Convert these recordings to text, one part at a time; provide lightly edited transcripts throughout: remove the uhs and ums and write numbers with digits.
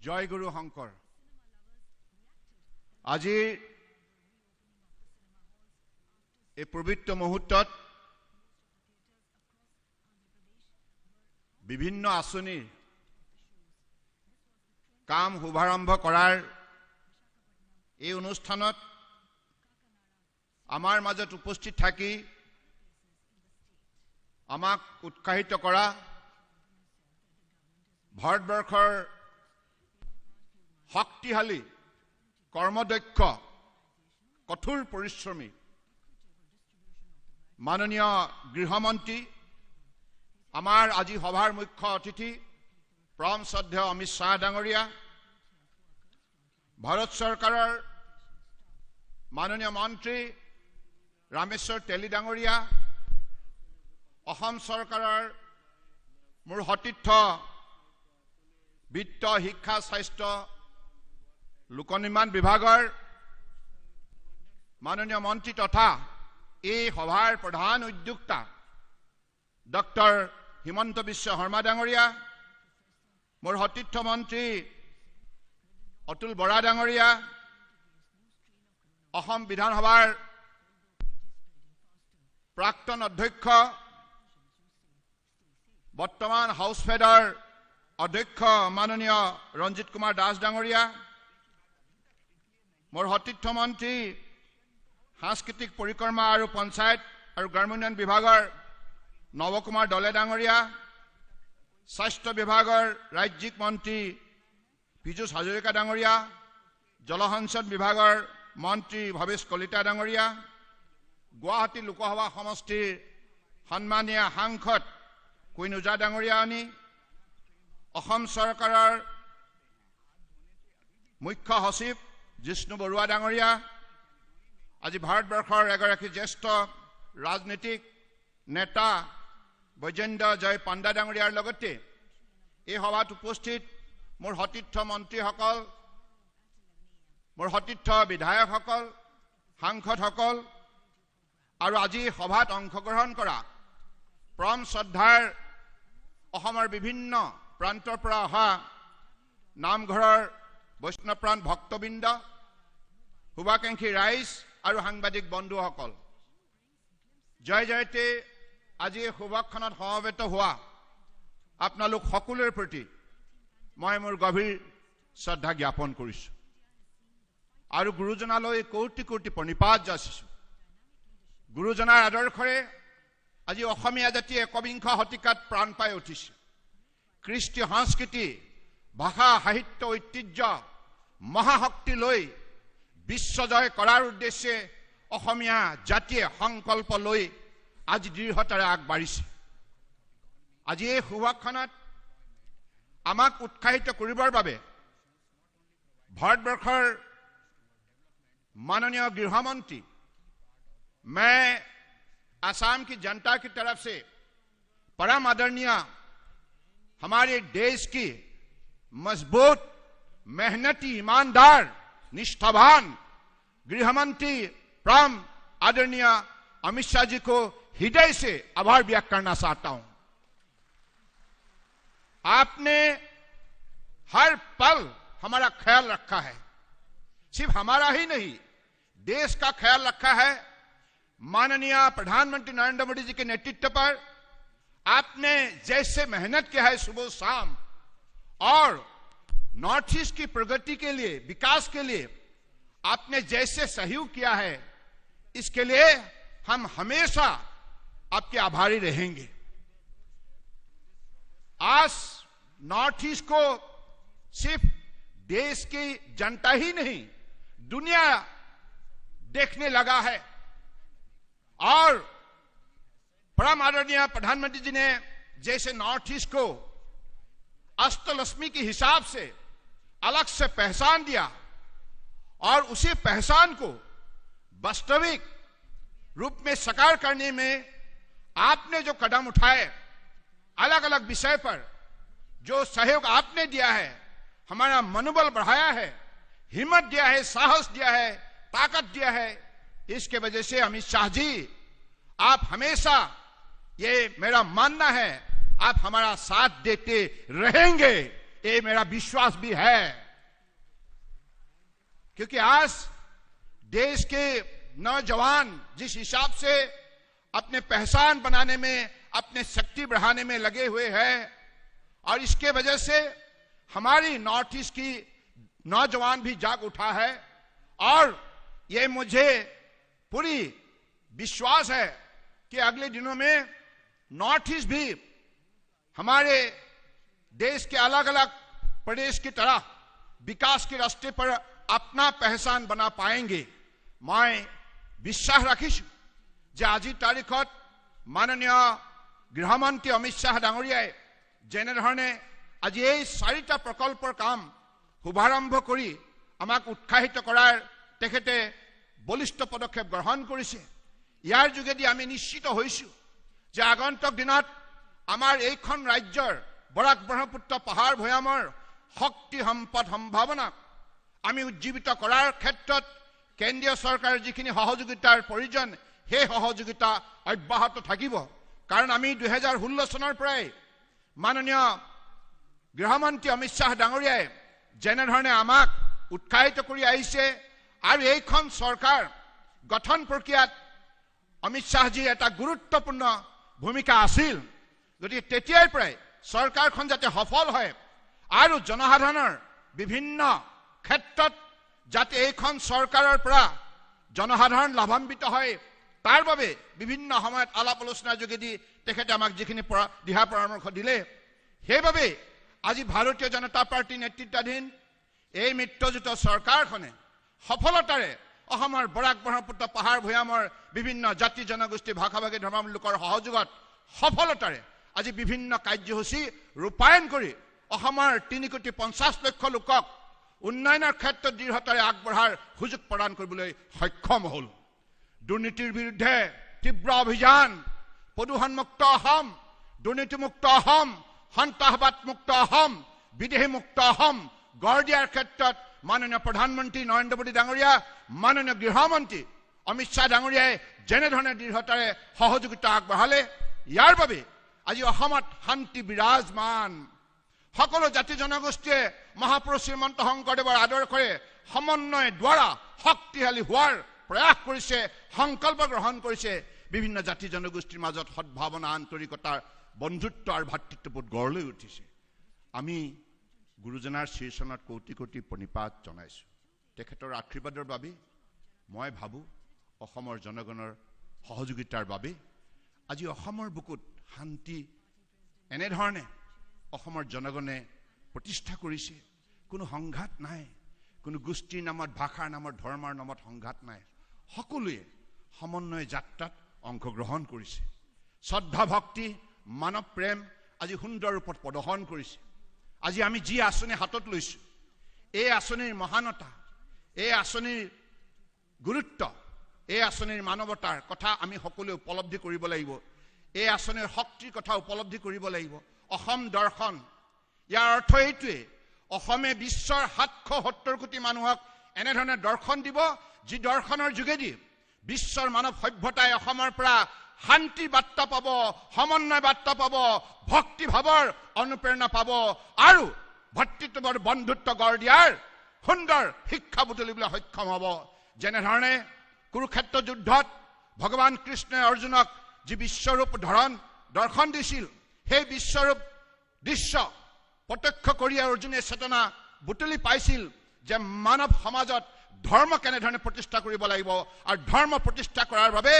জয় গুৰু শংকৰ। আজিৰ এই পবিত্ৰ মুহূৰ্তত বিভিন্ন আঁচনিৰ কাম শুভাৰম্ভ কৰাৰ এই অনুষ্ঠানত আমাৰ মাজত উপস্থিত থাকি আমাক উৎসাহিত কৰা ভাৰতবৰ্ষৰ শক্তিশালী কৰ্মদক্ষ কঠোৰ পৰিশ্ৰমী মাননীয় গৃহমন্ত্ৰী আমাৰ আজি সভাৰ মুখ্য অতিথি পৰম শ্ৰদ্ধেয় অমিত শ্বাহ ডাঙৰীয়া, ভাৰত চৰকাৰৰ মাননীয় মন্ত্ৰী ৰামেশ্বৰ তেলী ডাঙৰীয়া, অসম চৰকাৰৰ মোৰ সতীৰ্থ বিত্ত শিক্ষা স্বাস্থ্য লোকনিৰ্মাণ বিভাগৰ মাননীয় মন্ত্ৰী তথা এই সভাৰ প্ৰধান উদ্যোক্তা ডক্টৰ হিমন্ত বিশ্ব শৰ্মা ডাঙৰীয়া, মোৰ সতীৰ্থ মন্ত্ৰী অতুল বৰা ডাঙৰীয়া, অসম বিধানসভাৰ প্ৰাক্তন অধ্যক্ষ বৰ্তমান হাউচ ফেডৰ অধ্যক্ষ মাননীয় ৰঞ্জিত কুমাৰ দাস ডাঙৰীয়া, মোৰ সতীৰ্থ মন্ত্ৰী সাংস্কৃতিক পৰিক্ৰমা আৰু পঞ্চায়ত আৰু গ্ৰামোন্নয়ন বিভাগৰ নৱ কুমাৰ দলে ডাঙৰীয়া, স্বাস্থ্য বিভাগৰ ৰাজ্যিক মন্ত্ৰী পীযুষ হাজৰিকা ডাঙৰীয়া, জলসঞ্চয় বিভাগৰ মন্ত্ৰী ভৱেশ কলিতা ডাঙৰীয়া, গুৱাহাটী লোকসভা সমষ্টিৰ সন্মানীয় সাংসদ কুইন ওজা ডাঙৰীয়ানী, অসম চৰকাৰৰ মুখ্য সচিব জিষ্ণু বৰুৱা ডাঙৰীয়া, আজি ভাৰতবৰ্ষৰ এগৰাকী জ্যেষ্ঠ ৰাজনীতিক নেতা বৈজেন্দ্ৰ জয় পাণ্ডা ডাঙৰীয়াৰ লগতে এই সভাত উপস্থিত মোৰ সতীৰ্থ মন্ত্ৰীসকল, মোৰ সতীৰ্থ বিধায়কসকল, সাংসদসকল আৰু আজি সভাত অংশগ্ৰহণ কৰা পৰম শ্ৰদ্ধাৰ অসমৰ বিভিন্ন প্ৰান্তৰ পৰা অহা নামঘৰৰ বৈষ্ণৱপ্ৰাণ ভক্তবৃন্দ, শুভাকাংক্ষী ৰাইজ আৰু সাংবাদিক বন্ধুসকল, জয় জয়তে আজি এই সভাখনত সমবেত হোৱা আপোনালোক সকলোৰে প্ৰতি মই মোৰ গভীৰ শ্ৰদ্ধা জ্ঞাপন কৰিছোঁ আৰু গুৰুজনালৈ কোটি কোটি প্ৰণিপাত যাচিছোঁ। গুৰুজনাৰ আদৰ্শৰে আজি অসমীয়া জাতিয়ে একবিংশ শতিকাত প্ৰাণ পাই উঠিছে। কৃষ্টি সংস্কৃতি ভাষা সাহিত্য ঐতিহ্য মহাশক্তি লৈ বিশ্বজয় কৰাৰ উদ্দেশ্যে অসমীয়া জাতিয়ে সংকল্প লৈ আজি দৃঢ়তাৰে আগবাঢ়িছে। আজি এই সভাখনত আমাক উৎসাহিত কৰিবৰ বাবে ভাৰতবৰ্ষৰ माननीय गृहमंत्री, मैं असम की जनता की तरफ से परम आदरणीय हमारे देश की मजबूत मेहनती ईमानदार निष्ठावान गृहमंत्री परम आदरणीय अमित शाह जी को हृदय से आभार व्यक्त करना चाहता हूं। आपने हर पल हमारा ख्याल रखा है, सिर्फ हमारा ही नहीं देश का ख्याल रखा है। माननीय प्रधानमंत्री नरेंद्र मोदी जी के नेतृत्व पर आपने जैसे मेहनत किया है सुबह शाम और नॉर्थ ईस्ट की प्रगति के लिए विकास के लिए आपने जैसे सहयोग किया है, इसके लिए हम हमेशा आपके आभारी रहेंगे। आज नॉर्थ ईस्ट को सिर्फ देश की जनता ही नहीं दुनिया देखने लगा है और परम आदरणीय प्रधानमंत्री जी ने जैसे नॉर्थ ईस्ट को अष्टलक्ष्मी के हिसाब से अलग से पहचान दिया और उसी पहचान को वास्तविक रूप में साकार करने में आपने जो कदम उठाए, अलग अलग विषय पर जो सहयोग आपने दिया है, हमारा मनोबल बढ़ाया है, हिम्मत दिया है, साहस दिया है, ताकत दिया है। इसके वजह से अमित शाह जी आप हमेशा, ये मेरा मानना है, आप हमारा साथ देते रहेंगे। ये मेरा विश्वास भी है, क्योंकि आज देश के नौजवान जिस हिसाब से अपने पहचान बनाने में, अपने शक्ति बढ़ाने में लगे हुए हैं, और इसके वजह से हमारी नॉर्थ ईस्ट की नौजवान भी जाग उठा है। और ये मुझे पूरी विश्वास है कि अगले दिनों में नॉर्थ ईस्ट भी हमारे देश के अलग अलग प्रदेश की तरह विकास के रास्ते पर अपना पहचान बना पाएंगे। मैं विश्वास राखिछु जे আজি तारिखत माननीय गृहमंत्री अमित शाह डांगरियाय जेने धरणे আজি এই 4টা प्रकल्पर काम शुभारम्भ करी आमाक उत्साहित करार तेखेते बलिष्ठ पदक्षेप ग्रहण करिছে। यार जोगेदी आमी निश्चित होइछु जे आगंतुक दिनत आमार এইখন राज्यर बराक ब्रह्मपुत्र पहाड़ भयामर शक्ति सम्पद सम्भावना आमी उज्जीवित करार क्षेत्रत केंद्रीय सरकार जिखिनि सहयोगितार प्रयोजन সেই सहयोगिता अब्याहत থাকিব। कारण आमी 2016 सनर पराय माननीय गृहमंत्री अमित शाह डांगरियाय जेने धरणे आमाक उत्साहित करि आइছে और এইখন सरकार गठन प्रक्रियात अमित शाहजी एटा गुरुत्वपूर्ण भूमिका आसिल। गति तेতিয়াर पराय सरकारखन जाते सफल হয় और जनसाधाৰণৰ विभिन्न क्षेत्रत जाते এইখন सरकाৰৰ পৰা जनसाधारण लाभान्वित হয় तार बारे विभिन्न समय आलाप आलोचना जोगेदी तेखेते आमाक जिखिनि दिहा परामर्श दिले সেই বাবে আজি भारतीय जनता पार्टी नेतृत्वाधीन এই মিত্ৰজোঁট सरकारखने सफलतारे अहोমৰ बराक ब्रह्मपुत्र पहाड़ भयाমৰ विभिन्न जाति जनगोष्ठी भाषा भाषी धर्मावलम्बी लोकर सहयोगत सफलतारे আজি विभिन्न कार्यसूची रूपायन करी अहोমৰ 3,50,00,000 लोকক उन्नयনৰ क्षेत्र दृढ़तारे आगबঢ়াৰ সুযোগ प्रदान কৰিবলৈ सक्षम हल। दुर्नीतिर विरुद्धे तीव्र अभियान, प्रदूषण मुक्त अहम, दुर्नीति मुक्त अहम, सन्तासवाद मुक्त अहम, विदेशी मुक्त अहम गढ़ दियार क्षेत्र माननीय प्रधानमंत्री नरेंद्र मोदी डांगरिया, माननीय गृहमंत्री अमित शाह डांगरियाय जेने धरणे दृढ़तारे सहयोगिता आगबঢ়ালে यार बारे আজি অসমত শান্তি বিৰাজমান। সকলো জাতি জনগোষ্ঠীয়ে মহাপুৰুষ শ্ৰীমন্ত শংকৰদেৱৰ আদৰ্শৰে সমন্বয় দ্বাৰা শক্তিশালী হোৱাৰ प्रयास কৰিছে, সংকল্প গ্ৰহণ কৰিছে। বিভিন্ন জাতি জনগোষ্ঠীৰ মাজত সদ্ভাৱনা, আন্তৰিকতাৰ বন্ধুত্ব আৰু ভাতৃত্ববোধ গঢ় লৈ উঠিছে। আমি গুৰুজনাৰ শীৰ্ষণত কোটি কোটি প্ৰণিপাত জনাইছো। তেখেতৰ আশীৰ্বাদৰ বাবে মই ভাবো অসমৰ জনগণৰ সহযোগিতাৰ বাবে আজি অসমৰ বুকুত শান্তি এনেধৰণে অসমৰ জনগণে প্ৰতিষ্ঠা কৰিছে। কোনো সংঘাত নাই, কোনো গোষ্ঠীৰ নামত, ভাষাৰ নামত, ধৰ্মৰ নামত সংঘাত নাই। সকলোৱে সমন্বয় যাত্ৰাত অংশগ্ৰহণ কৰিছে। শ্ৰদ্ধা ভক্তি মানৱ প্ৰেম আজি সুন্দৰ ৰূপত প্ৰদৰ্শন কৰিছে। আজি আমি যি আঁচনি হাতত লৈছো, এই আঁচনিৰ মহানতা, এই আঁচনিৰ গুৰুত্ব, এই আঁচনিৰ মানৱতাৰ কথা আমি সকলোৱে উপলব্ধি কৰিব লাগিব। এই আঁচনিৰ শক্তিৰ কথা উপলব্ধি কৰিব লাগিব। অসম দৰ্শন, ইয়াৰ অৰ্থ এইটোৱে অসমে বিশ্বৰ 770 কোটি মানুহক এনেধৰণে দৰ্শন দিব, যি দৰ্শনৰ যোগেদি বিশ্বৰ মানৱ সভ্যতাই অসমৰ পৰা শান্তি বাৰ্তা পাব, সমন্বয় বাৰ্তা পাব, ভক্তি ভাৱৰ অনুপ্ৰেৰণা পাব আৰু ভাতৃত্ববোধ বন্ধুত্ব গঢ় দিয়াৰ সুন্দৰ শিক্ষা বুটলিবলৈ সক্ষম হ'ব। যেনেধৰণে কুৰুক্ষেত্ৰ যুদ্ধত ভগৱান কৃষ্ণই অৰ্জুনক যি বিশ্বৰূপ দৰ্শন দিছিল, সেই বিশ্বৰূপ দৃশ্য प्रत्यक्ष करी अर्जुने चेतना बुटली पाइছিল जे मानव समाजत धर्म केनेधरणे प्रतिष्ठा करिब লাগিব और धर्म प्रतिष्ठा करार भावे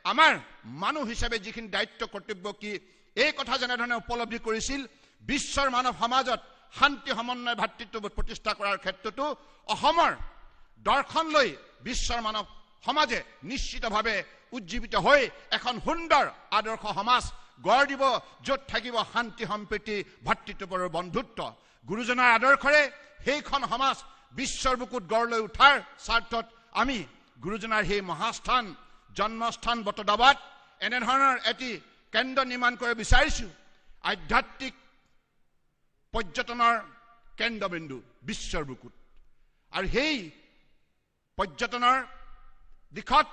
आमार मानुह हिसाबे जिखिनि दायित्व कर्तव्य कि এই কথা जेनेधरणे उपलब्धि करिছিল विश्वर मानव समाजत शांति समन्वय भातृत्वबोध प्रतिष्ठा करार क्षेत्रतो अहोমৰ दर्शन लै विश्वर मानव समाजे निश्चित भावे उज्जीवित होय এখন सुंदर आदर्श समाज गढ़ দিব, য'ত থাকিব শান্তি সম্প্ৰীতি ভাতৃত্ববোধৰ বন্ধুত্ব। গুৰুজনাৰ আদৰ্শৰে সেইখন সমাজ বিশ্বৰ বুকুত গঢ় লৈ উঠাৰ স্বাৰ্থত আমি গুৰুজনাৰ সেই মহাস্থান জন্মস্থান বটদ্ৰৱাত এনেধৰণৰ এটি কেন্দ্ৰ নিৰ্মাণ কৰিব বিচাৰিছো। আধ্যাত্মিক পৰ্যটনৰ কেন্দ্ৰবিন্দু বিশ্বৰ বুকুত, আৰু সেই পৰ্যটনৰ দিশত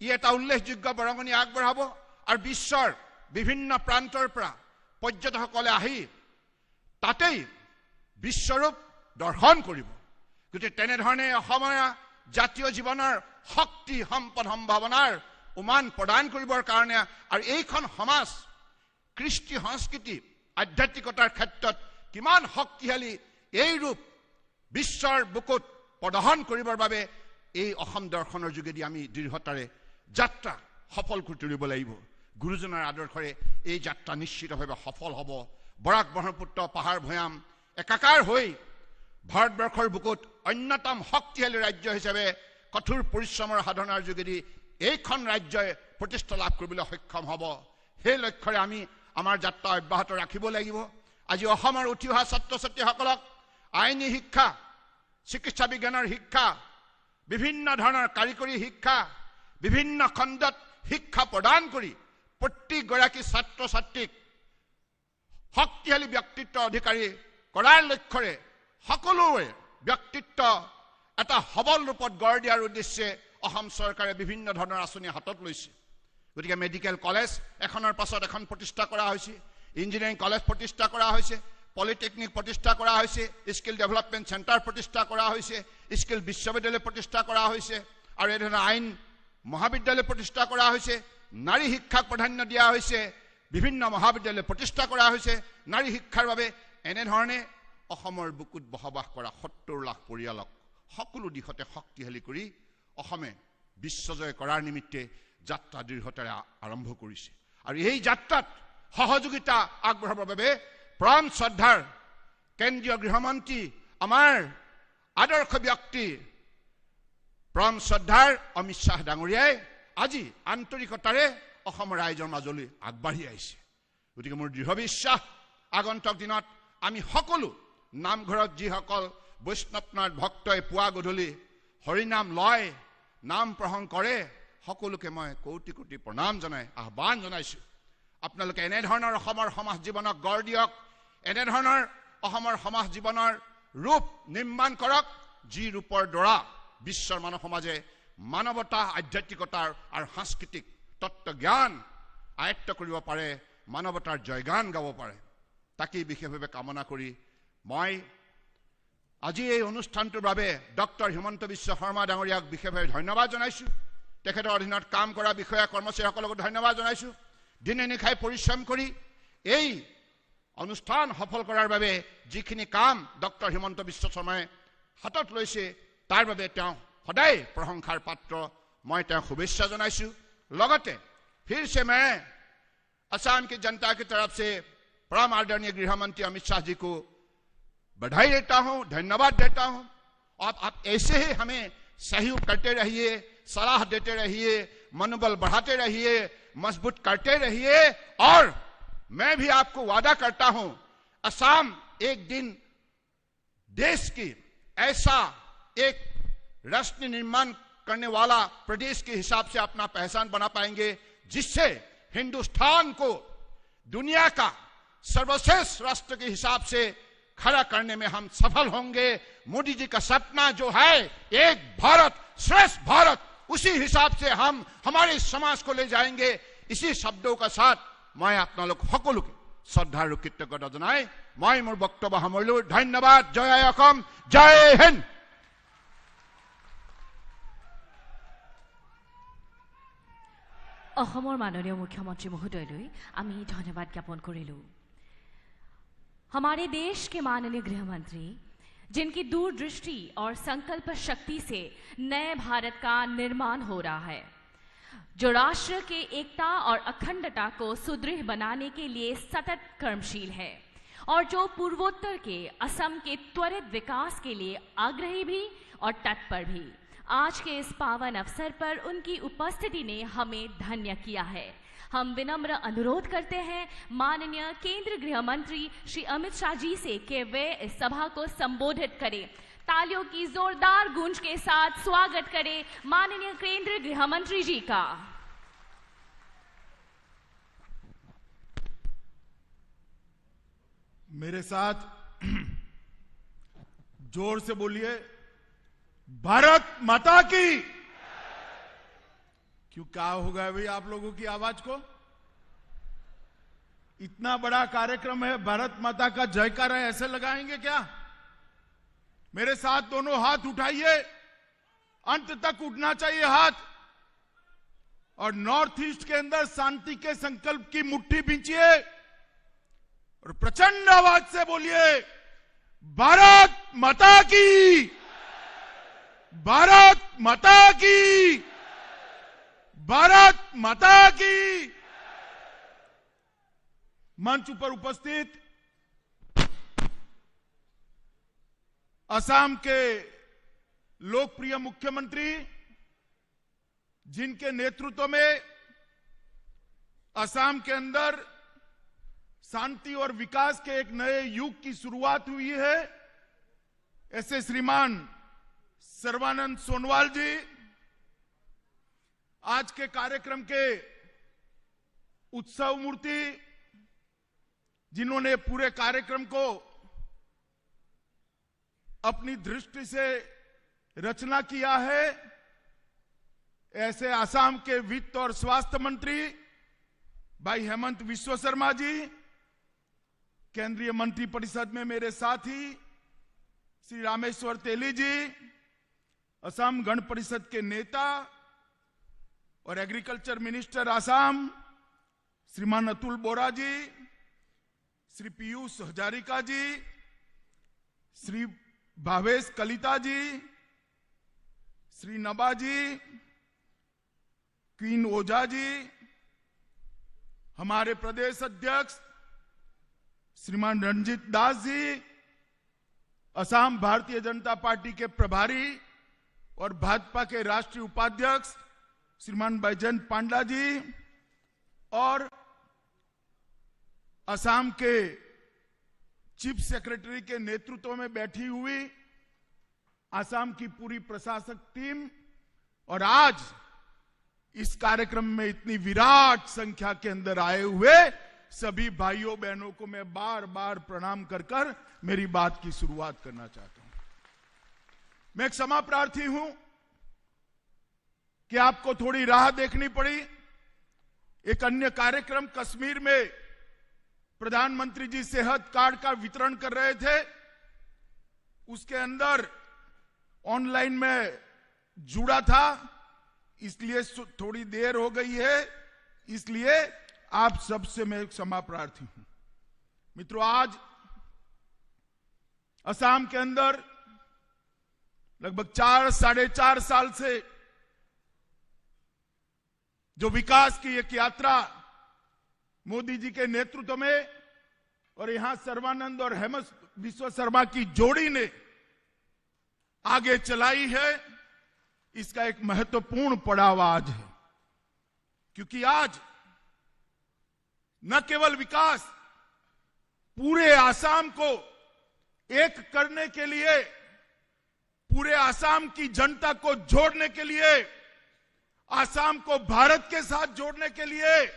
ই এটা উল্লেখযোগ্য বৰঙণি আগবঢ়াব আৰু বিশ্বৰ বিভিন্ন প্ৰান্তৰ পৰা পৰ্যটকসকলে আহি তাতেই বিশ্বৰূপ দৰ্শন কৰিব। গতিকে তেনেধৰণে অসমীয়া জাতীয় জীৱনৰ শক্তি সম্পদ সম্ভাৱনাৰ উমান প্ৰদান কৰিবৰ কাৰণে আৰু এইখন সমাজ কৃষ্টি সংস্কৃতি আধ্যাত্মিকতাৰ ক্ষেত্ৰত কিমান শক্তিশালী এই ৰূপ বিশ্বৰ বুকুত প্ৰদৰ্শন কৰিবৰ বাবে এই অসম দৰ্শনৰ যোগেদি আমি দৃঢ়তাৰে যাত্ৰা সফল কৰি তুলিব লাগিব। গুৰুজনাৰ আদৰ্শৰে এই যাত্ৰা নিশ্চিতভাৱে সফল হ'ব। বৰাক ব্ৰহ্মপুত্ৰ পাহাৰ ভৈয়াম একাকাৰ হৈ ভাৰতবৰ্ষৰ বুকুত অন্যতম শক্তিশালী ৰাজ্য হিচাপে কঠোৰ পৰিশ্ৰমৰ সাধনাৰ যোগেদি এইখন ৰাজ্যই প্ৰতিষ্ঠা লাভ কৰিবলৈ সক্ষম হ'ব। সেই লক্ষ্যৰে আমি আমাৰ যাত্ৰা অব্যাহত ৰাখিব লাগিব। আজি অসমৰ উঠি অহা ছাত্ৰ ছাত্ৰীসকলক আইনী শিক্ষা, চিকিৎসা বিজ্ঞানৰ শিক্ষা, বিভিন্ন ধৰণৰ কাৰিকৰী শিক্ষা, বিভিন্ন খণ্ডত শিক্ষা প্ৰদান কৰি প্ৰত্যেকগৰাকী ছাত্ৰ ছাত্ৰীক শক্তিশালী ব্যক্তিত্বৰ অধিকাৰী কৰাৰ লক্ষ্যৰে সকলোৰে ব্যক্তিত্ব এটা সবল ৰূপত গঢ় দিয়াৰ উদ্দেশ্যে অসম চৰকাৰে বিভিন্ন ধৰণৰ আঁচনি হাতত লৈছে। গতিকে মেডিকেল কলেজ এখনৰ পাছত এখন প্ৰতিষ্ঠা কৰা হৈছে, ইঞ্জিনিয়াৰিং কলেজ প্ৰতিষ্ঠা কৰা হৈছে, পলিটেকনিক প্ৰতিষ্ঠা কৰা হৈছে, স্কিল ডেভেলপমেণ্ট চেণ্টাৰ প্ৰতিষ্ঠা কৰা হৈছে, স্কিল বিশ্ববিদ্যালয় প্ৰতিষ্ঠা কৰা হৈছে আৰু এনেধৰণে আইন মহাবিদ্যালয় প্ৰতিষ্ঠা কৰা হৈছে, নাৰী শিক্ষাক প্ৰাধান্য দিয়া হৈছে, বিভিন্ন মহাবিদ্যালয় প্ৰতিষ্ঠা কৰা হৈছে নাৰী শিক্ষাৰ বাবে। এনেধৰণে অসমৰ বুকুত বসবাস কৰা ৭০ লাখ পৰিয়ালক সকলো দিশতে শক্তিশালী কৰি অসমে বিশ্বজয় কৰাৰ নিমিত্তে যাত্ৰা দৃঢ়তাৰে আৰম্ভ কৰিছে। আৰু এই যাত্ৰাত সহযোগিতা আগবঢ়াবৰ বাবে প্ৰাণ শ্ৰদ্ধাৰ কেন্দ্ৰীয় গৃহমন্ত্ৰী আমাৰ আদৰ্শ ব্যক্তি প্ৰাণ শ্ৰদ্ধাৰ অমিত শ্বাহ ডাঙৰীয়াই আজি আন্তৰিকতাৰে অসমৰ ৰাইজৰ মাজলৈ আগবাঢ়ি আহিছে। গতিকে মোৰ দৃঢ় বিশ্বাস আগন্তুক দিনত আমি সকলো নামঘৰত যিসকল বৈষ্ণৱনাথ ভক্তই পুৱা গধূলি হৰিনাম লয়, নাম প্ৰসংগ কৰে, সকলোকে মই কোটি কোটি প্ৰণাম জনাই আহ্বান জনাইছোঁ। আপোনালোকে এনেধৰণৰ অসমৰ সমাজ জীৱনক গঢ় দিয়ক, এনেধৰণৰ অসমৰ সমাজ জীৱনৰ ৰূপ নিৰ্মাণ কৰক যি ৰূপৰ দ্বাৰা বিশ্বৰ মানৱ সমাজে মানৱতা, আধ্যাত্মিকতাৰ আৰু সাংস্কৃতিক তত্ত্ব জ্ঞান আয়ত্ত কৰিব পাৰে, মানৱতাৰ জয়গান গাব পাৰে। তাকেই বিশেষভাৱে কামনা কৰি মই আজি এই অনুষ্ঠানটোৰ বাবে ডক্টৰ হিমন্ত বিশ্ব শৰ্মা ডাঙৰীয়াক বিশেষভাৱে ধন্যবাদ জনাইছোঁ। তেখেতৰ অধীনত কাম কৰা বিষয়া কৰ্মচাৰীসকলকো ধন্যবাদ জনাইছোঁ। দিনে নিশাই পৰিশ্ৰম কৰি এই অনুষ্ঠান সফল কৰাৰ বাবে যিখিনি কাম ডক্টৰ হিমন্ত বিশ্ব শৰ্মাই হাতত লৈছে তাৰ বাবে তেওঁ সদায় প্ৰশংসাৰ পাত্ৰ। মই তেওঁক শুভেচ্ছা জনাইছোঁ। লগতে फिर से मैं असम की जनता की तरफ से परम आदरणीय गृह मंत्री अमित शाह जी को बधाई देता हूं, धन्यवाद देता हूं। और आप ऐसे ही हमें सहयोग करते रहिए, सलाह देते रहिए, मनोबल बढ़ाते रहिए, मजबूत करते रहिए। और मैं भी आपको वादा करता हूं, असम एक दिन देश की ऐसा एक राष्ट्र निर्माण करने वाला प्रदेश के हिसाब से अपना पहचान बना पाएंगे, जिससे हिंदुस्तान को दुनिया का सर्वश्रेष्ठ राष्ट्र के हिसाब से खड़ा करने में हम सफल होंगे। मोदी जी का सपना जो है एक भारत श्रेष्ठ भारत, उसी हिसाब से हम हमारे समाज को ले जाएंगे। इसी शब्दों का साथ मैं अपना लोग সকলোকে শ্ৰদ্ধা আৰু কৃতজ্ঞতা জনাই মই মোৰ বক্তব্য সামৰিলো। ধন্যবাদ। জয় অসম, জয় হিন্দ। অসমৰ माननीय मुख्यमंत्री महोदय आमी धन्यवाद ज्ञापन करिलु। हमारे देश के माननीय गृह मंत्री जिनकी दूरदृष्टि और संकल्प शक्ति से नए भारत का निर्माण हो रहा है, जो राष्ट्र के एकता और अखंडता को सुदृढ़ बनाने के लिए सतत कर्मशील है और जो पूर्वोत्तर के असम के त्वरित विकास के लिए आग्रही भी और तत्पर भी। आज के इस पावन अवसर पर उनकी उपस्थिति ने हमें धन्य किया है। हम विनम्र अनुरोध करते हैं माननीय केंद्रीय गृह मंत्री श्री अमित शाह जी से कि वे इस सभा को संबोधित करें। तालियों की जोरदार गूंज के साथ स्वागत करें माननीय केंद्रीय गृह मंत्री जी का। मेरे साथ जोर से बोलिए, भारत माता की। क्यों, क्या हो गया भाई आप लोगों की आवाज को? इतना बड़ा कार्यक्रम है, भारत माता का जयकारा ऐसे लगाएंगे क्या? मेरे साथ दोनों हाथ उठाइए, अंत तक उठना चाहिए हाथ, और नॉर्थ ईस्ट के अंदर शांति के संकल्प की मुट्ठी बींचिए और प्रचंड आवाज से बोलिए, भारत माता की, भारत माता की, भारत माता की। मंच पर उपस्थित असम के लोकप्रिय मुख्यमंत्री, जिनके नेतृत्व में असम के अंदर शांति और विकास के एक नए युग की शुरुआत हुई है, ऐसे श्रीमान सर्बानंद सोनोवाल जी आज के कार्यक्रम के उत्सव मूर्ति, जिन्होंने पूरे कार्यक्रम को अपनी दृष्टि से रचना किया है, ऐसे असम के वित्त और स्वास्थ्य मंत्री भाई हेमंत विश्व शर्मा जी, केंद्रीय मंत्री परिषद में मेरे साथी श्री रामेश्वर तेली जी, असम गण परिषद के नेता और एग्रीकल्चर मिनिस्टर असम श्रीमान अतुल बोरा जी, श्री पीयूष हजारिका जी, श्री भावेश कलिता जी, श्री नबा जी, क्वीन ओझा जी, हमारे प्रदेश अध्यक्ष श्रीमान रंजीत दास जी, असम भारतीय जनता पार्टी के प्रभारी और भाजपा के राष्ट्रीय उपाध्यक्ष श्रीमान बैजयंत पांडा जी, और असम के चीफ सेक्रेटरी के नेतृत्व में बैठी हुई असम की पूरी प्रशासक टीम, और आज इस कार्यक्रम में इतनी विराट संख्या के अंदर आए हुए सभी भाइयों बहनों को मैं बार बार प्रणाम कर मेरी बात की शुरुआत करना चाहता हूं। मैं क्षमा प्रार्थी हूं कि आपको थोड़ी राह देखनी पड़ी। एक अन्य कार्यक्रम कश्मीर में प्रधानमंत्री जी सेहत कार्ड का वितरण कर रहे थे, उसके अंदर ऑनलाइन में जुड़ा था, इसलिए थोड़ी देर हो गई है, इसलिए आप सबसे मैं क्षमा प्रार्थी हूं। मित्रों, आज असम के अंदर लगभग 4-4.5 साल से जो विकास की एक यात्रा मोदी जी के नेतृत्व में और यहां सर्बानंद और हेमंत विश्व शर्मा की जोड़ी ने आगे चलाई है, इसका एक महत्वपूर्ण पड़ाव आज है। क्योंकि आज न केवल विकास, पूरे आसाम को एक करने के लिए, पूरे आसाम की जनता को जोड़ने के लिए, आसाम को भारत के साथ जोड़ने के लिए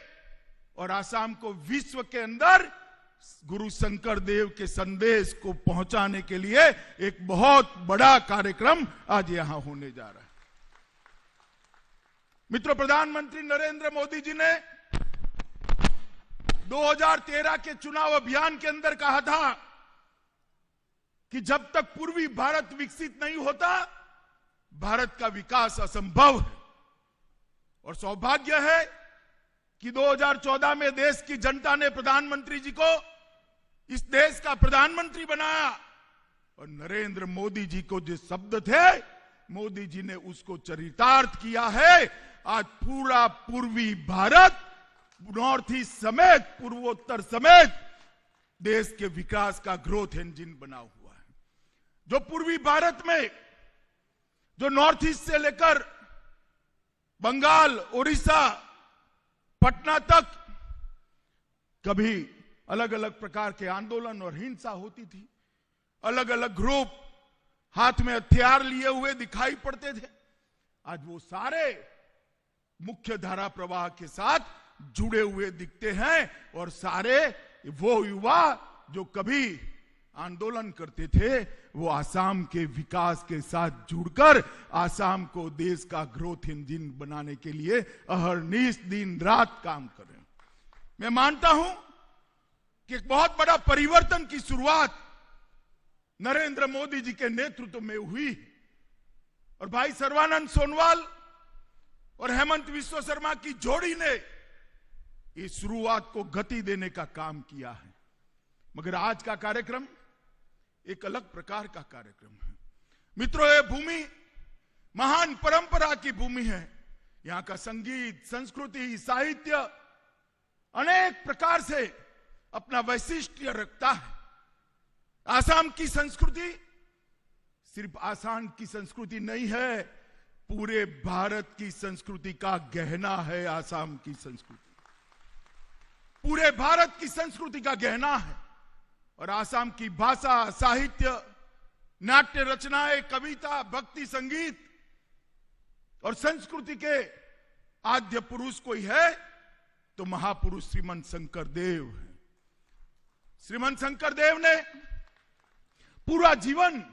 और आसाम को विश्व के अंदर गुरु शंकर देव के संदेश को पहुंचाने के लिए एक बहुत बड़ा कार्यक्रम आज यहां होने जा रहा है। मित्रों, प्रधानमंत्री नरेंद्र मोदी जी ने 2013 के चुनाव अभियान के अंदर कहा था कि जब तक पूर्वी भारत विकसित नहीं होता, भारत का विकास असंभव है। और सौभाग्य है कि 2014 में देश की जनता ने प्रधानमंत्री जी को इस देश का प्रधानमंत्री बनाया, और नरेंद्र मोदी जी को जो शब्द थे, मोदी जी ने उसको चरितार्थ किया है। आज पूरा पूर्वी भारत, नॉर्थ ईस्ट समेत, पूर्वोत्तर समेत देश के विकास का ग्रोथ इंजन बना हुआ है। जो पूर्वी भारत में, जो नॉर्थ ईस्ट से लेकर बंगाल, उड़ीसा, पटना तक कभी अलग अलग प्रकार के आंदोलन और हिंसा होती थी, अलग अलग ग्रुप हाथ में हथियार लिए हुए दिखाई पड़ते थे, आज वो सारे मुख्य धारा प्रवाह के साथ जुड़े हुए दिखते हैं। और सारे वो युवा जो कभी आंदोलन करते थे, वो आसाम के विकास के साथ जुड़कर आसाम को देश का ग्रोथ इंजन बनाने के लिए अहरनिश दिन रात काम कर रहे हैं। मैं मानता हूं कि एक बहुत बड़ा परिवर्तन की शुरुआत नरेंद्र मोदी जी के नेतृत्व में हुई और भाई सर्बानंद सोनोवाल और हेमंत विश्व शर्मा की जोड़ी ने इस शुरुआत को गति देने का काम किया है। मगर आज का कार्यक्रम एक अलग प्रकार का कार्यक्रम है। मित्रों, ये भूमि महान परंपरा की भूमि है। यहां का संगीत, संस्कृति, साहित्य अनेक प्रकार से अपना वैशिष्ट्य रखता है। आसाम की संस्कृति सिर्फ आसाम की संस्कृति नहीं है, पूरे भारत की संस्कृति का गहना है। आसाम की संस्कृति पूरे भारत की संस्कृति का गहना है। और आसाम की भाषा, साहित्य, नाट्य रचनाएं, कविता, भक्ति संगीत और संस्कृति के आद्य पुरुष कोई है तो महापुरुष श्रीमंत शंकर देव है। श्रीमंत शंकर देव ने पूरा जीवन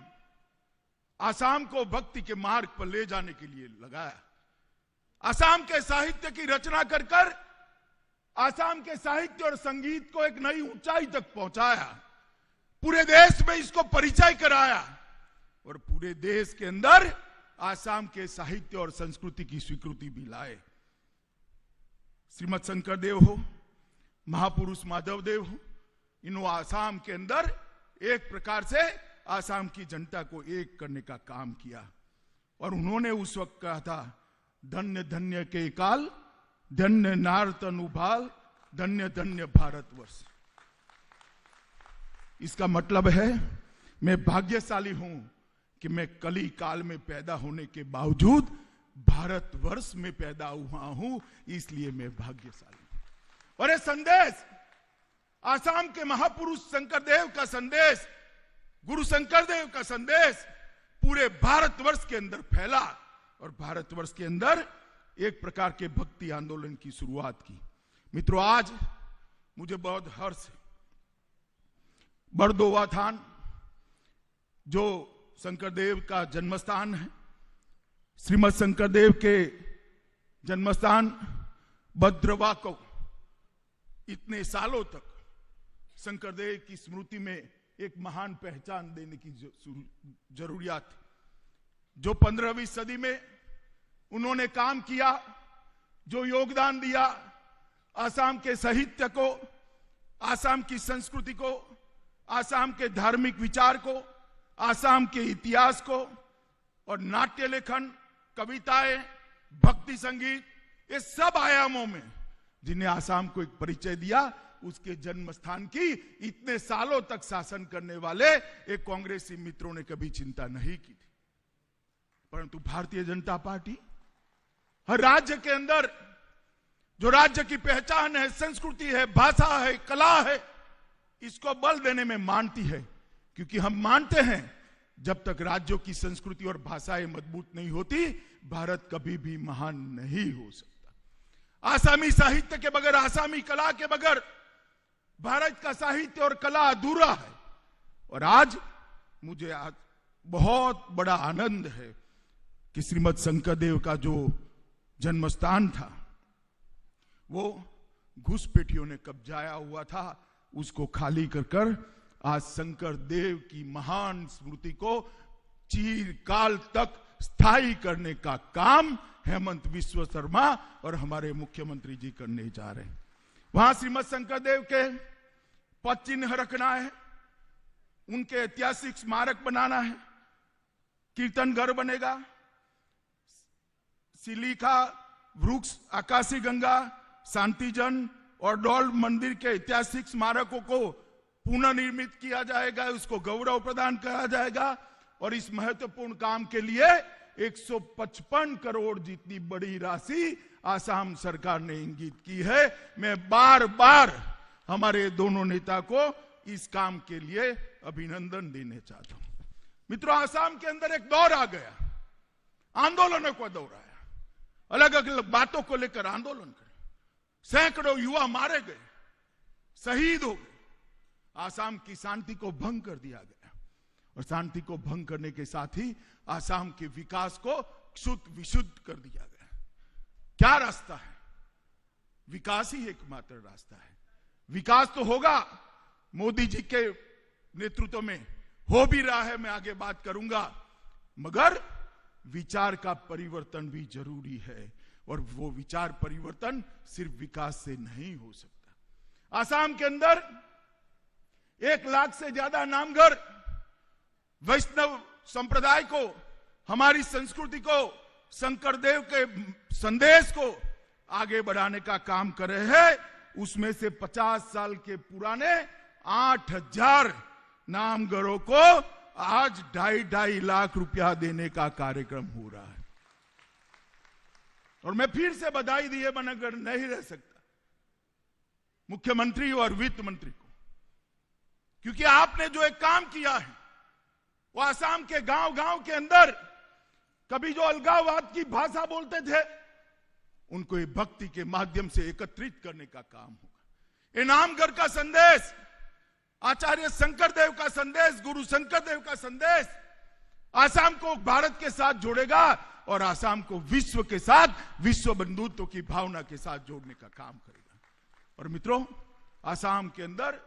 आसाम को भक्ति के मार्ग पर ले जाने के लिए लगाया। आसाम के साहित्य की रचना कर कर आसाम के साहित्य और संगीत को एक नई ऊंचाई तक पहुंचाया। पूरे देश में इसको परिचय कराया और पूरे देश के अंदर आसाम के साहित्य और संस्कृति की स्वीकृति भी लाए। श्रीमद शंकर देव हो, महापुरुष माधव देव हो, इन्होंने आसाम के अंदर एक प्रकार से आसाम की जनता को एक करने का काम किया। और उन्होंने उस वक्त कहा था, धन्य धन्य के काल, धन्य नारतनुभाल, धन्य धन्य भारतवर्ष। इसका मतलब है मैं भाग्यशाली हूं कि मैं कली काल में पैदा होने के बावजूद भारतवर्ष में पैदा हुआ हूं, इसलिए मैं भाग्यशाली हूं। और ये संदेश आसाम के महापुरुष शंकर देव का संदेश, गुरु शंकर देव का संदेश पूरे भारतवर्ष के अंदर फैला और भारतवर्ष के अंदर एक प्रकार के भक्ति आंदोलन की शुरुआत की। मित्रों, आज मुझे बहुत हर्ष है। बरदोवा थान जो शंकर देव का जन्मस्थान है, श्रीमद शंकर देव के जन्मस्थान भद्रवा को इतने सालों तक शंकर देव की स्मृति में एक महान पहचान देने की जरूरियात थी। जो 15वीं सदी में उन्होंने काम किया, जो योगदान दिया आसाम के साहित्य को, आसाम की संस्कृति को, आसाम के धार्मिक विचार को, आसाम के इतिहास को, और नाट्य लेखन, कविताएं, भक्ति संगीत, ये सब आयामों में जिन्हें आसाम को एक परिचय दिया, उसके जन्म स्थान की इतने सालों तक शासन करने वाले एक कांग्रेसी मित्रों ने कभी चिंता नहीं की थी। परंतु भारतीय जनता पार्टी हर राज्य के अंदर जो राज्य की पहचान है, संस्कृति है, भाषा है, कला है, इसको बल देने में मानती है। क्योंकि हम मानते हैं जब तक राज्यों की संस्कृति और भाषाएं मजबूत नहीं होती, भारत कभी भी महान नहीं हो सकता। आसामी साहित्य के बगैर, आसामी कला के बगैर भारत का साहित्य और कला अधूरा है। और आज मुझे बहुत बड़ा आनंद है कि श्रीमद शंकर देव का जो जन्मस्थान था वो घुसपैठियों ने कब्जाया हुआ था, उसको खाली कर आज शंकर देव की महान स्मृति को चिरकाल तक स्थायी करने का काम हेमंत विश्व शर्मा और हमारे मुख्यमंत्री जी करने जा रहे हैं। वहां श्रीमद शंकर देव के पद चिन्ह रखना है, उनके ऐतिहासिक स्मारक बनाना है, कीर्तन घर बनेगा, सिलिका वृक्ष, आकाशी गंगा, शांतिजन और डॉल मंदिर के ऐतिहासिक स्मारकों को पुनर्निर्मित किया जाएगा, उसको गौरव प्रदान करा जाएगा। और इस महत्वपूर्ण काम के लिए 155 करोड़ जितनी बड़ी राशि आसाम सरकार ने इंगित की है। मैं बार बार हमारे दोनों नेता को इस काम के लिए अभिनंदन देने चाहता हूं। मित्रों, आसाम के अंदर एक दौर आ गया, आंदोलनों का दौर आया, अलग अलग बातों को लेकर आंदोलन करे, सैकड़ों युवा मारे गए, शहीद हो गए, आसाम की शांति को भंग कर दिया गया। और शांति को भंग करने के साथ ही आसाम के विकास को शुद्ध विशुद्ध कर दिया गया। क्या रास्ता है? विकास ही एकमात्र रास्ता है। विकास तो होगा मोदी जी के नेतृत्व में, हो भी रहा है, मैं आगे बात करूंगा, मगर विचार का परिवर्तन भी जरूरी है और वो विचार परिवर्तन सिर्फ विकास से नहीं हो सकता। आसाम के अंदर 1 लाख से ज्यादा नामघर वैष्णव संप्रदाय को, हमारी संस्कृति को, शंकरदेव के संदेश को आगे बढ़ाने का काम कर रहे हैं। उसमें से 50 साल के पुराने 8000 नामघरों को आज 2.5 लाख रुपया देने का कार्यक्रम हो रहा है। और मैं फिर से बधाई दिए बनकर नहीं रह सकता मुख्यमंत्री और वित्त मंत्री को, क्योंकि आपने जो एक काम किया है वो आसाम के गांव गांव के अंदर कभी जो अलगाववाद की भाषा बोलते थे उनको ये भक्ति के माध्यम से एकत्रित करने का काम होगा। इनामगढ़ का संदेश, आचार्य शंकरदेव का संदेश, गुरु शंकरदेव का संदेश आसाम को भारत के साथ जोड़ेगा और आसाम को विश्व के साथ, विश्व बंधुत्व की भावना के साथ जोड़ने का काम करेगा। और मित्रों, आसाम के अंदर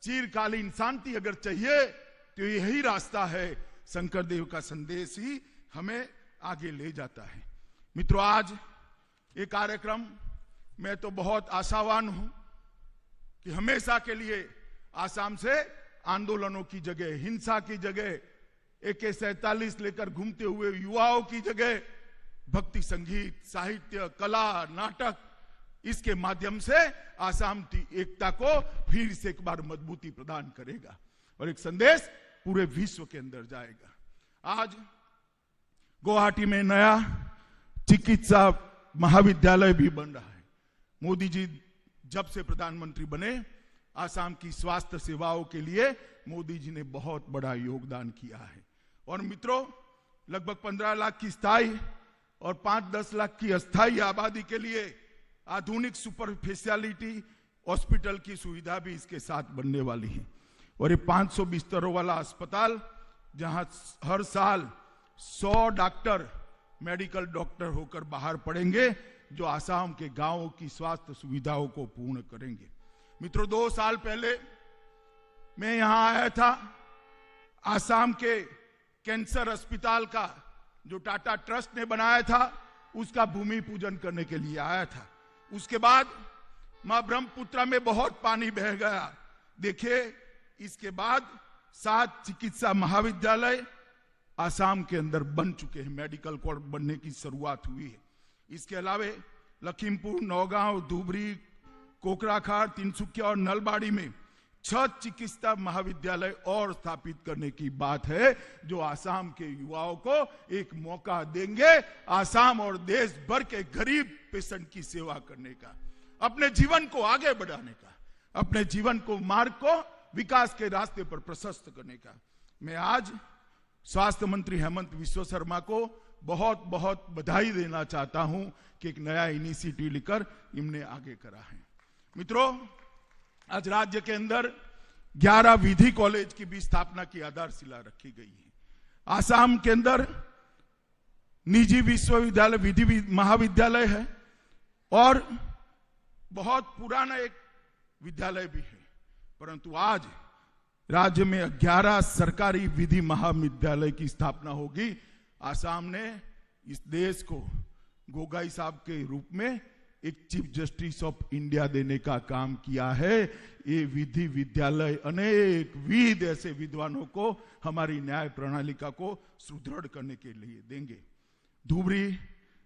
चिरकालीन शांति अगर चाहिए तो यही रास्ता है, शंकरदेव का संदेश ही हमें आगे ले जाता है। मित्रों, आज ये कार्यक्रम, मैं तो बहुत आशावान हूं कि हमेशा के लिए आसाम से आंदोलनों की जगह, हिंसा की जगह, AK-47 लेकर घूमते हुए युवाओं की जगह भक्ति संगीत, साहित्य, कला, नाटक, इसके माध्यम से आसाम की एकता को फिर से एक बार मजबूती प्रदान करेगा और एक संदेश पूरे विश्व के अंदर जाएगा। आज गुवाहाटी में नया चिकित्सा महाविद्यालय भी बन रहा है। मोदी जी जब से प्रधानमंत्री बने, आसाम की स्वास्थ्य सेवाओं के लिए मोदी जी ने बहुत बड़ा योगदान किया है। और मित्रों, लगभग 15 लाख की स्थायी और 5-10 लाख की अस्थायी आबादी के लिए आधुनिक सुपर स्पेशलिटी हॉस्पिटल की सुविधा भी इसके साथ बनने वाली है। और ये 500 बिस्तरों वाला अस्पताल, जहां हर साल 100 डॉक्टर मेडिकल डॉक्टर होकर बाहर पड़ेंगे, जो आसाम के गांवों की स्वास्थ्य सुविधाओं को पूर्ण करेंगे। मित्रों, 2 साल पहले मैं यहां आया था, आसाम के कैंसर अस्पताल का जो टाटा ट्रस्ट ने बनाया था उसका भूमि पूजन करने के लिए आया था। उसके बाद मां ब्रह्मपुत्रा में बहुत पानी बह गया। देखिए, इसके बाद 7 चिकित्सा महाविद्यालय आसाम के अंदर बन चुके हैं, मेडिकल कॉलेज बनने की शुरुआत हुई है। इसके अलावा लखीमपुर, नौगांव, धुबरी, कोकराखार, तिनसुकिया और नलबाड़ी में 6 चिकित्सा महाविद्यालय और स्थापित करने की बात है, जो आसाम के युवाओं को एक मौका देंगे आसाम और देश भर के गरीब पेशेंट की सेवा करने का, अपने जीवन को आगे बढ़ाने का, अपने जीवन को, मार्ग को विकास के रास्ते पर प्रशस्त करने का। मैं आज स्वास्थ्य मंत्री हेमंत विश्व शर्मा को बहुत बहुत बधाई देना चाहता हूं कि एक नया इनिशिएटिव लेकर इन्होंने आगे करा है। मित्रों, आज राज्य के अंदर 11 विधि कॉलेज की भी स्थापना की आधारशिला रखी गई है। आसाम के अंदर निजी विश्वविद्यालय, विधि महाविद्यालय है और बहुत पुराना एक विद्यालय भी है, परंतु आज राज्य में 11 सरकारी विधि महाविद्यालय की स्थापना होगी। आसाम ने इस देश को गोगाई साहब के रूप में एक चीफ जस्टिस ऑफ इंडिया देने का काम किया है। ये विधि विद्यालय अनेक विद ऐसे विद्वानों को हमारी न्याय प्रणालिका को सुदृढ़ करने के लिए देंगे। धुबरी,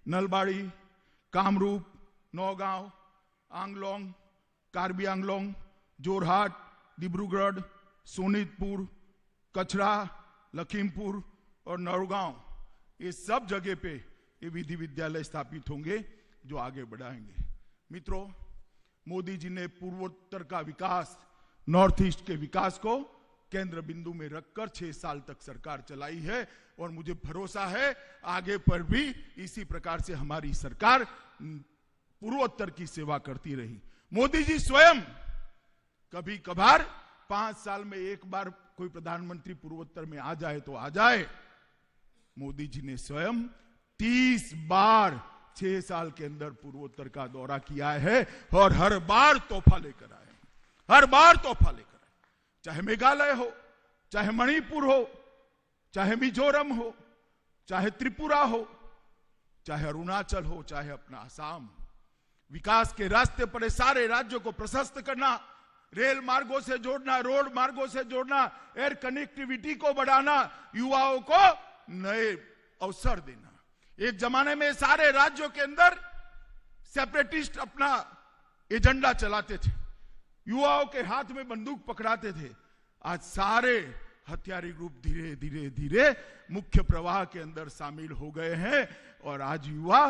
नलबाड़ी, कामरूप, नौगांव, आंगलोंग, कार्बी आंगलोंग, जोरहाट, डिब्रूगढ़, सोनितपुर, कचरा, लखीमपुर और नौगांव, ये सब जगह पे ये विधि विद्यालय स्थापित होंगे जो आगे बढ़ाएंगे। मित्रों, मोदी जी ने पूर्वोत्तर का विकास, नॉर्थ ईस्ट के विकास को केंद्र बिंदु में रखकर 6 साल तक सरकार चलाई है और मुझे भरोसा है आगे पर भी इसी प्रकार से हमारी सरकार पूर्वोत्तर की सेवा करती रही। मोदी जी स्वयं कभी कभार 5 साल में एक बार कोई प्रधानमंत्री पूर्वोत्तर में आ जाए तो आ जाए, मोदी जी ने स्वयं 30 बार 6 साल के अंदर पूर्वोत्तर का दौरा किया है और हर बार तोहफा लेकर आए, हर बार तोहफा लेकर आए। चाहे मेघालय हो, चाहे मणिपुर हो, चाहे मिजोरम हो, चाहे त्रिपुरा हो, चाहे अरुणाचल हो, चाहे अपना असम हो, विकास के रास्ते पर सारे राज्यों को प्रशस्त करना, रेल मार्गों से जोड़ना, रोड मार्गों से जोड़ना, एयर कनेक्टिविटी को बढ़ाना, युवाओं को नए अवसर देना। एक जमाने में सारे राज्यों के अंदर सेपरेटिस्ट अपना एजेंडा चलाते थे, युवाओं के हाथ में बंदूक पकड़ाते थे। आज सारे हथियारी ग्रुप धीरे धीरे धीरे मुख्य प्रवाह के अंदर शामिल हो गए हैं और आज युवा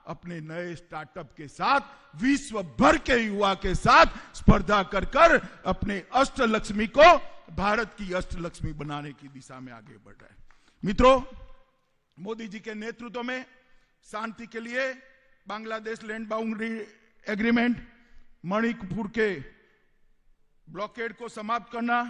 अपने नए स्टार्टअप के साथ, विश्व भर के युवा के साथ स्पर्धा कर कर अपने अष्टलक्ष्मी को भारत की अष्टलक्ष्मी बनाने की दिशा में आगे बढ़ रहा है। मित्रों, मोदी जी के नेतृत्व में शांति के लिए Bangladesh land boundary agreement, Manipur के ब्लॉकेड को समाप्त करना,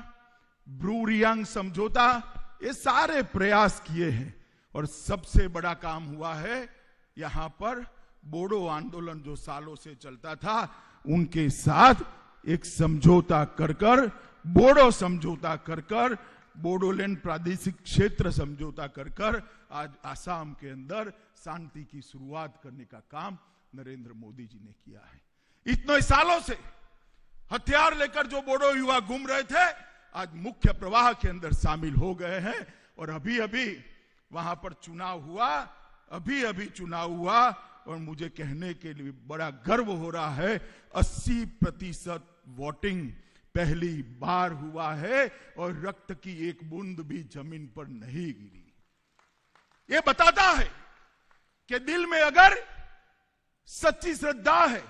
ब्रू रियांग समझौता, ये सारे प्रयास किए हैं और सबसे बड़ा काम हुआ है यहां पर बोडो आंदोलन जो सालों से चलता था उनके साथ एक समझौता कर कर, बोडो समझौता कर कर, बोडोलैंड प्रादेशिक क्षेत्र समझौता कर कर आज आसाम के अंदर शांति की शुरुआत करने का काम नरेंद्र मोदी जी ने किया है। इतने सालों से हथियार लेकर जो बोडो युवा घूम रहे थे आज मुख्य प्रवाह के अंदर शामिल हो गए हैं और अभी अभी वहां पर चुनाव हुआ, अभी चुनाव हुआ और मुझे कहने के लिए बड़ा गर्व हो रहा है 80% वोटिंग पहली बार हुआ है और रक्त की एक बूंद भी जमीन पर नहीं गिरी। यह बताता है कि दिल में अगर सच्ची श्रद्धा है,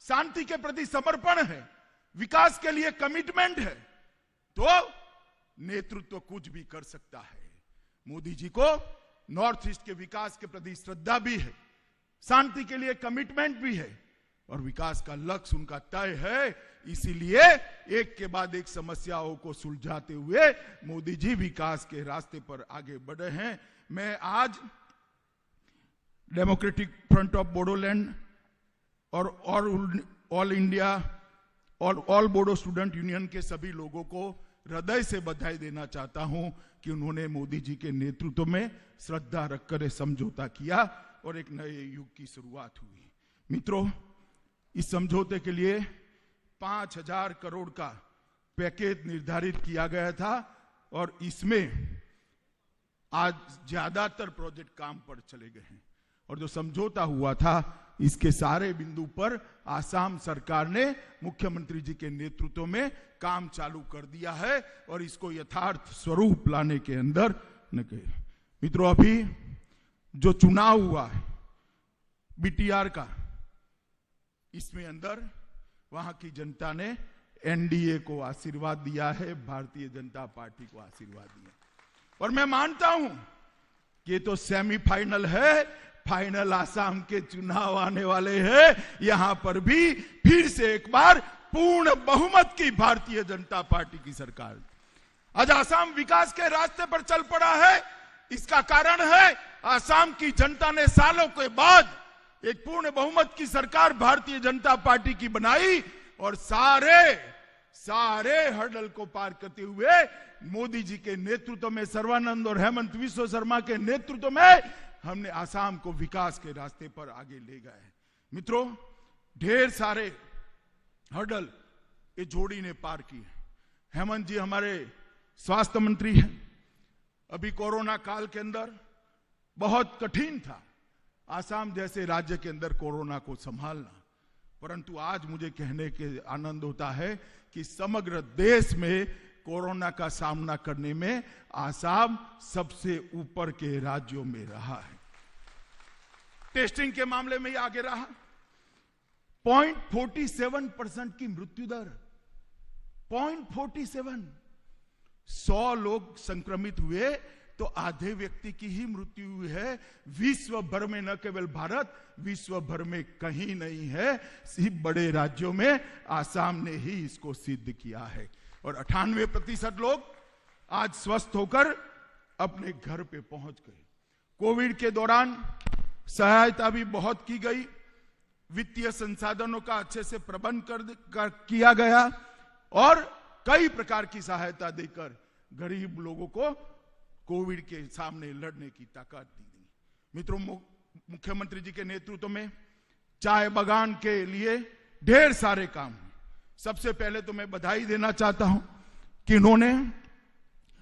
शांति के प्रति समर्पण है, विकास के लिए कमिटमेंट है, तो नेतृत्व कुछ भी कर सकता है। मोदी जी को नॉर्थ ईस्ट के विकास के प्रति श्रद्धा भी है, शांति के लिए कमिटमेंट भी है और विकास का लक्ष्य उनका तय है। इसीलिए एक के बाद एक समस्याओं को सुलझाते हुए मोदी जी विकास के रास्ते पर आगे बढ़े हैं। मैं आज डेमोक्रेटिक फ्रंट ऑफ बोडोलैंड और ऑल इंडिया और ऑल बोडो स्टूडेंट यूनियन के सभी लोगों को हृदय से बधाई देना चाहता हूं कि उन्होंने मोदी जी के नेतृत्व में श्रद्धा रखकर समझौता किया और एक नए युग की शुरुआत हुई। मित्रों, इस समझौते के लिए 5,000 करोड़ का पैकेज निर्धारित किया गया था और इसमें आज ज्यादातर प्रोजेक्ट काम पर चले गए हैं और जो समझौता हुआ था इसके सारे बिंदु पर आसाम सरकार ने मुख्यमंत्री जी के नेतृत्व में काम चालू कर दिया है और इसको यथार्थ स्वरूप लाने के अंदर न गए। मित्रों, अभी जो चुनाव हुआ है बीटीआर का, इसमें अंदर वहां की जनता ने एनडीए को आशीर्वाद दिया है, भारतीय जनता पार्टी को आशीर्वाद दिया और मैं मानता हूं कि ये तो सेमीफाइनल है, फाइनल आसाम के चुनाव आने वाले हैं। यहां पर भी फिर से एक बार पूर्ण बहुमत की भारतीय जनता पार्टी की सरकार। आज आसाम विकास के रास्ते पर चल पड़ा है, इसका कारण है आसाम की जनता ने सालों के बाद एक पूर्ण बहुमत की सरकार भारतीय जनता पार्टी की बनाई और सारे हर्डल को पार करते हुए मोदी जी के नेतृत्व में, सर्बानंद और हेमंत विश्व शर्मा के नेतृत्व में हमने आसाम को विकास के रास्ते पर आगे ले गए। मित्रों, ढेर सारे हर्डल ये जोड़ी ने पार किए। हेमंत जी हमारे स्वास्थ्य मंत्री हैं। अभी कोरोना काल के अंदर बहुत कठिन था आसाम जैसे राज्य के अंदर कोरोना को संभालना, परंतु आज मुझे कहने के आनंद होता है कि समग्र देश में कोरोना का सामना करने में आसाम सबसे ऊपर के राज्यों में रहा है। टेस्टिंग के मामले में आगे रहा। 0.47% की मृत्यु दर, 0.47। 100 लोग संक्रमित हुए तो आधे व्यक्ति की ही मृत्यु हुई है। विश्व भर में, न केवल भारत, विश्व भर में कहीं नहीं है। सिर्फ बड़े राज्यों में आसाम ने ही इसको सिद्ध किया है और 98% लोग आज स्वस्थ होकर अपने घर पे पहुंच गए। कोविड के दौरान सहायता भी बहुत की गई, वित्तीय संसाधनों का अच्छे से प्रबंध किया गया और कई प्रकार की सहायता देकर गरीब लोगों को कोविड के सामने लड़ने की ताकत दी गई। मित्रों, मुख्यमंत्री जी के नेतृत्व में चाय बागान के लिए ढेर सारे काम हुए। सबसे पहले तो मैं बधाई देना चाहता हूं कि इन्होंने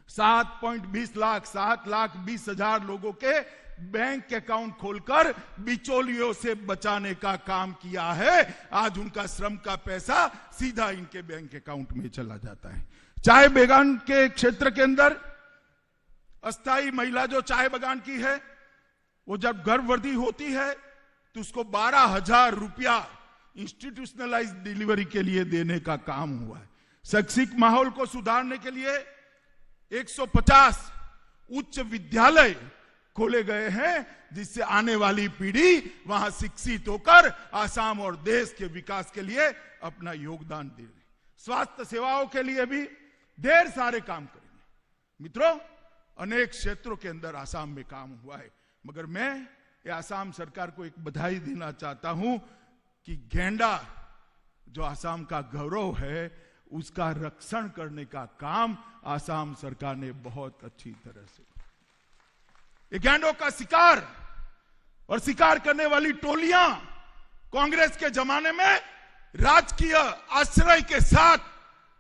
7,20,00,000 लोगों के बैंक अकाउंट खोलकर बिचौलियों से बचाने का काम किया है। आज उनका श्रम का पैसा सीधा इनके बैंक अकाउंट में चला जाता है। चाय बागान के क्षेत्र के अंदर अस्थाई महिला जो चाय बागान की है, वो जब गर्भवती होती है तो उसको 12,000 रुपया इंस्टीट्यूशनलाइज डिलीवरी के लिए देने का काम हुआ है। शैक्षिक माहौल को सुधारने के लिए 150 उच्च विद्यालय खोले गए हैं, जिससे आने वाली पीढ़ी वहां शिक्षित होकर आसाम और देश के विकास के लिए अपना योगदान दे रहे। स्वास्थ्य सेवाओं के लिए भी ढेर सारे काम करेंगे। मित्रों, अनेक क्षेत्रों के अंदर आसाम में काम हुआ है, मगर मैं ये आसाम सरकार को एक बधाई देना चाहता हूं कि गेंडा जो आसाम का गौरव है, उसका रक्षण करने का काम आसाम सरकार ने बहुत अच्छी तरह से। ये गैंडों का शिकार और शिकार करने वाली टोलियां कांग्रेस के जमाने में राजकीय आश्रय के साथ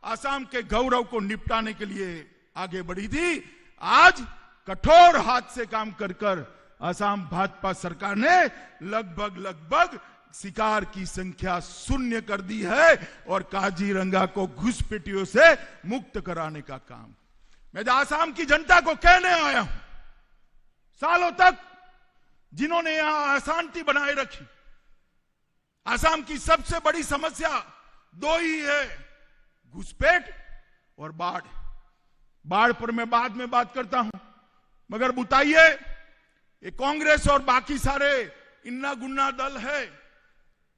आसाम के गौरव को निपटाने के लिए आगे बढ़ी थी। आज कठोर हाथ से काम कर कर आसाम भाजपा सरकार ने लगभग शिकार की संख्या 0 कर दी है और काजीरंगा को घुसपैठियों से मुक्त कराने का काम। मैं आसाम की जनता को कहने आया हूं, सालों तक जिन्होंने यहां अशांति बनाए रखी, आसाम की सबसे बड़ी समस्या 2 ही है, घुसपैठ और बाढ़। बाढ़ पर मैं बाद में बात करता हूं, मगर बताइए, ये कांग्रेस और बाकी सारे इन्ना गुन्ना दल है,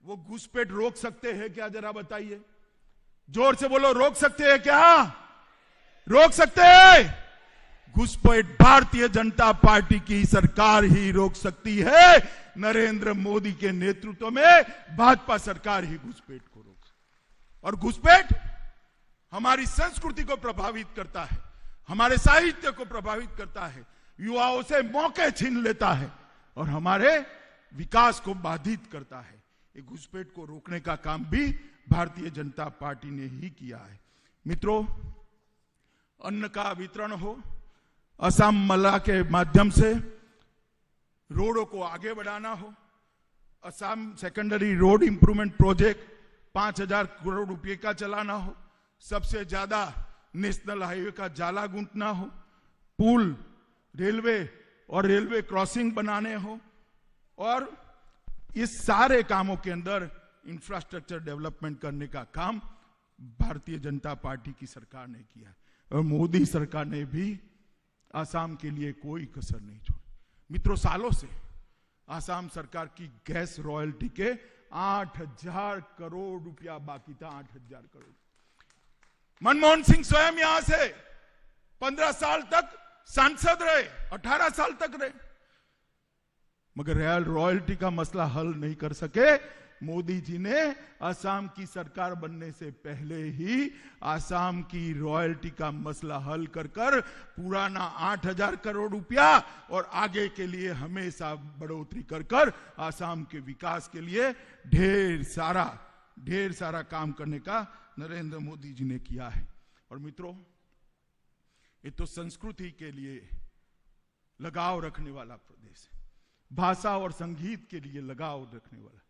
वो घुसपैठ रोक सकते हैं क्या? जरा बताइए, जोर से बोलो, रोक सकते हैं क्या? रोक सकते हैं? घुसपैठ भारतीय जनता पार्टी की सरकार ही रोक सकती है। नरेंद्र मोदी के नेतृत्व में भाजपा सरकार ही घुसपैठ को रोक सकती। और घुसपैठ हमारी संस्कृति को प्रभावित करता है, हमारे साहित्य को प्रभावित करता है, युवाओं से मौके छीन लेता है और हमारे विकास को बाधित करता है। ये घुसपैठ को रोकने का काम भी भारतीय जनता पार्टी ने ही किया है। मित्रों, अन्न का वितरण हो, असम मला के माध्यम से रोडों को आगे बढ़ाना हो, Assam secondary road improvement project 5,000 crore रुपए का चलाना हो, सबसे ज्यादा नेशनल हाईवे का जाला गूंथना हो, पुल, रेलवे और रेलवे क्रॉसिंग बनाने हो, और इस सारे कामों के अंदर इंफ्रास्ट्रक्चर डेवलपमेंट करने का काम भारतीय जनता पार्टी की सरकार ने किया और मोदी सरकार ने भी आसाम के लिए कोई कसर नहीं छोड़ी। मित्रों, सालों से आसाम सरकार की गैस रॉयल्टी के 8,000 करोड़ रुपया बाकी था। 8,000 करोड़। मनमोहन सिंह स्वयं यहां से 15 साल तक सांसद रहे, 18 साल तक रहे, मगर रॉयल्टी का मसला हल नहीं कर सके। मोदी जी ने आसाम की सरकार बनने से पहले ही आसाम की रॉयल्टी का मसला हल कर कर पुराना 8,000 करोड़ रुपया और आगे के लिए हमेशा बढ़ोतरी कर कर आसाम के विकास के लिए ढेर सारा काम करने का नरेंद्र मोदी जी ने किया है। और मित्रों, ये तो संस्कृति के लिए लगाव रखने वाला प्रदेश है, भाषा और संगीत के लिए लगाव रखने वाला।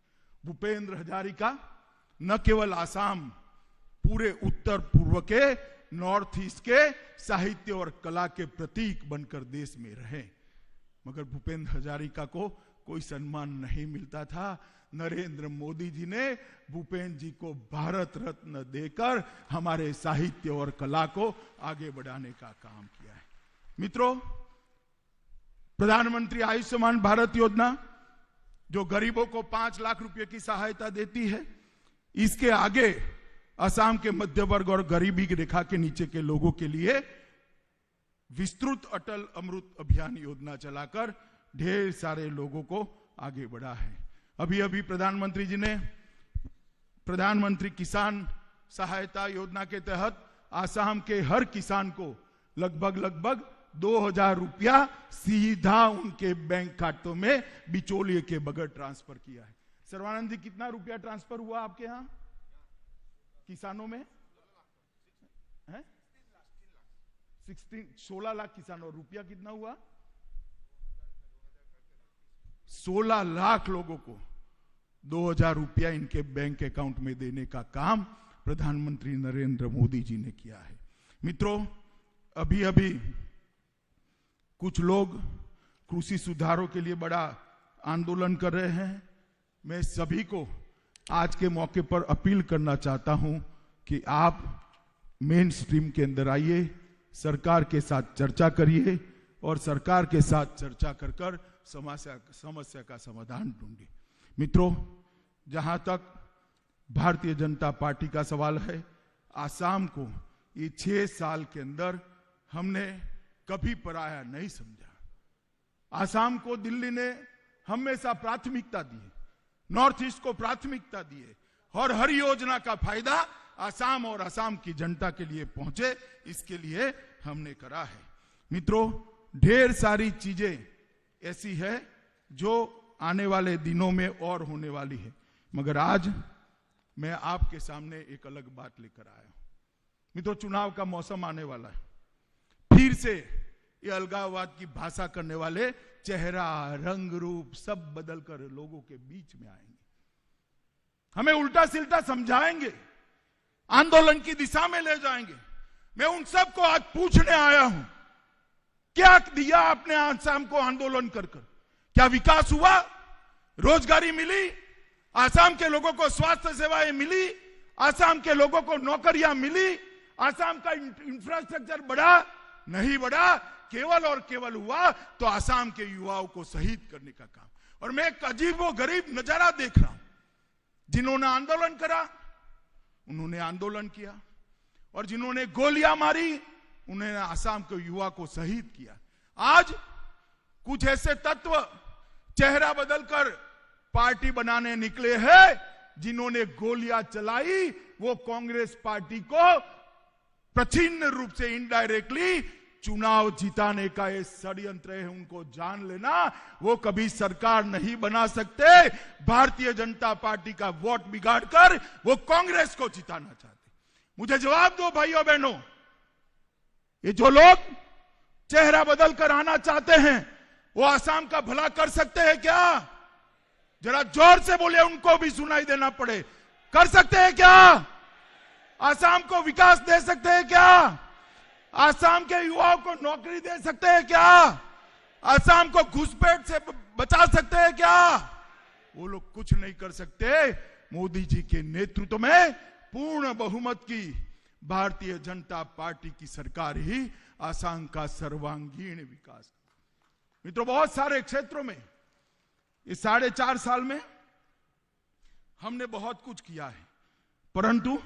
भूपेंद्र हजारिका न केवल आसाम, पूरे उत्तर पूर्व के, नॉर्थ ईस्ट के साहित्य और कला के प्रतीक बनकर देश में रहे, मगर भूपेंद्र हजारिका को कोई सम्मान नहीं मिलता था। नरेंद्र मोदी जी ने भूपेंद्र जी को भारत रत्न देकर हमारे साहित्य और कला को आगे बढ़ाने का काम किया है। मित्रों, प्रधानमंत्री आयुष्मान भारत योजना जो गरीबों को 5 लाख रुपए की सहायता देती है, इसके आगे असम के मध्य वर्ग और गरीबी की रेखा के नीचे के लोगों के लिए विस्तृत अटल अमृत अभियान योजना चलाकर ढेर सारे लोगों को आगे बढ़ा है। अभी अभी प्रधानमंत्री जी ने प्रधानमंत्री किसान सहायता योजना के तहत आसाम के हर किसान को लगभग 2000 रुपया सीधा उनके बैंक खातों में बिचौलिए के बगैर ट्रांसफर किया है। सर्वानंद जी, कितना रुपया ट्रांसफर हुआ आपके यहां किसानों में? 16 लाख किसानों। रुपया कितना हुआ? 16 लाख लोगों को 2000 रुपया इनके बैंक अकाउंट में देने का काम प्रधानमंत्री नरेंद्र मोदी जी ने किया है। मित्रों, अभी कुछ लोग कृषि सुधारों के लिए बड़ा आंदोलन कर रहे हैं। मैं सभी को आज के मौके पर अपील करना चाहता हूं कि आप मेन स्ट्रीम के अंदर आइए, सरकार के साथ चर्चा करिए और सरकार के साथ चर्चा कर समस्या का समाधान ढूंढिए। मित्रों, जहां तक भारतीय जनता पार्टी का सवाल है, आसाम को ये 6 साल के अंदर हमने कभी पराया नहीं समझा। आसाम को दिल्ली ने हमेशा प्राथमिकता दी है, नॉर्थ ईस्ट को प्राथमिकता दी है और हर योजना का फायदा आसाम और आसाम की जनता के लिए पहुंचे, इसके लिए हमने करा है। मित्रों, ढेर सारी चीजें ऐसी है जो आने वाले दिनों में और होने वाली है, मगर आज मैं आपके सामने एक अलग बात लेकर आया हूं। मित्रों, चुनाव का मौसम आने वाला है। फिर से ये अलगाववाद की भाषा करने वाले चेहरा, रंग, रूप सब बदलकर लोगों के बीच में आएंगे, हमें उल्टा सिल्टा समझाएंगे, आंदोलन की दिशा में ले जाएंगे। मैं उन सबको आज पूछने आया हूं, क्या दिया आपने आसाम को आंदोलन कर? क्या विकास हुआ? रोजगारी मिली? आसाम के लोगों को स्वास्थ्य सेवाएं मिली? आसाम के लोगों को नौकरियां मिली? आसाम का इंफ्रास्ट्रक्चर बढ़ा? नहीं बढ़ा। केवल और केवल हुआ तो आसाम के युवाओं को शहीद करने का काम। और मैं एक अजीबोगरीब नजारा देख रहा हूं, जिन्होंने आंदोलन करा उन्होंने आंदोलन किया और जिन्होंने गोलियां मारी उन्होंने आसाम के युवा को शहीद किया। आज कुछ ऐसे तत्व चेहरा बदलकर पार्टी बनाने निकले हैं, जिन्होंने गोलियां चलाई वो कांग्रेस पार्टी को प्रच्छन्न रूप से इनडायरेक्टली चुनाव जिताने का ये षड्यंत्र है, उनको जान लेना। वो कभी सरकार नहीं बना सकते। भारतीय जनता पार्टी का वोट बिगाड़कर वो कांग्रेस को जिताना चाहते। मुझे जवाब दो भाइयों बहनों, ये जो लोग चेहरा बदलकर आना चाहते हैं वो आसाम का भला कर सकते हैं क्या? जरा जोर से बोले, उनको भी सुनाई देना पड़े। कर सकते हैं क्या? आसाम को विकास दे सकते हैं क्या? आसाम के युवाओं को नौकरी दे सकते हैं क्या? आसाम को घुसपैठ से बचा सकते हैं क्या? वो लोग कुछ नहीं कर सकते। मोदी जी के नेतृत्व में पूर्ण बहुमत की भारतीय जनता पार्टी की सरकार ही आसाम का सर्वांगीण विकास। मित्रों, बहुत सारे क्षेत्रों में इस 4.5 साल में हमने बहुत कुछ किया है, परंतु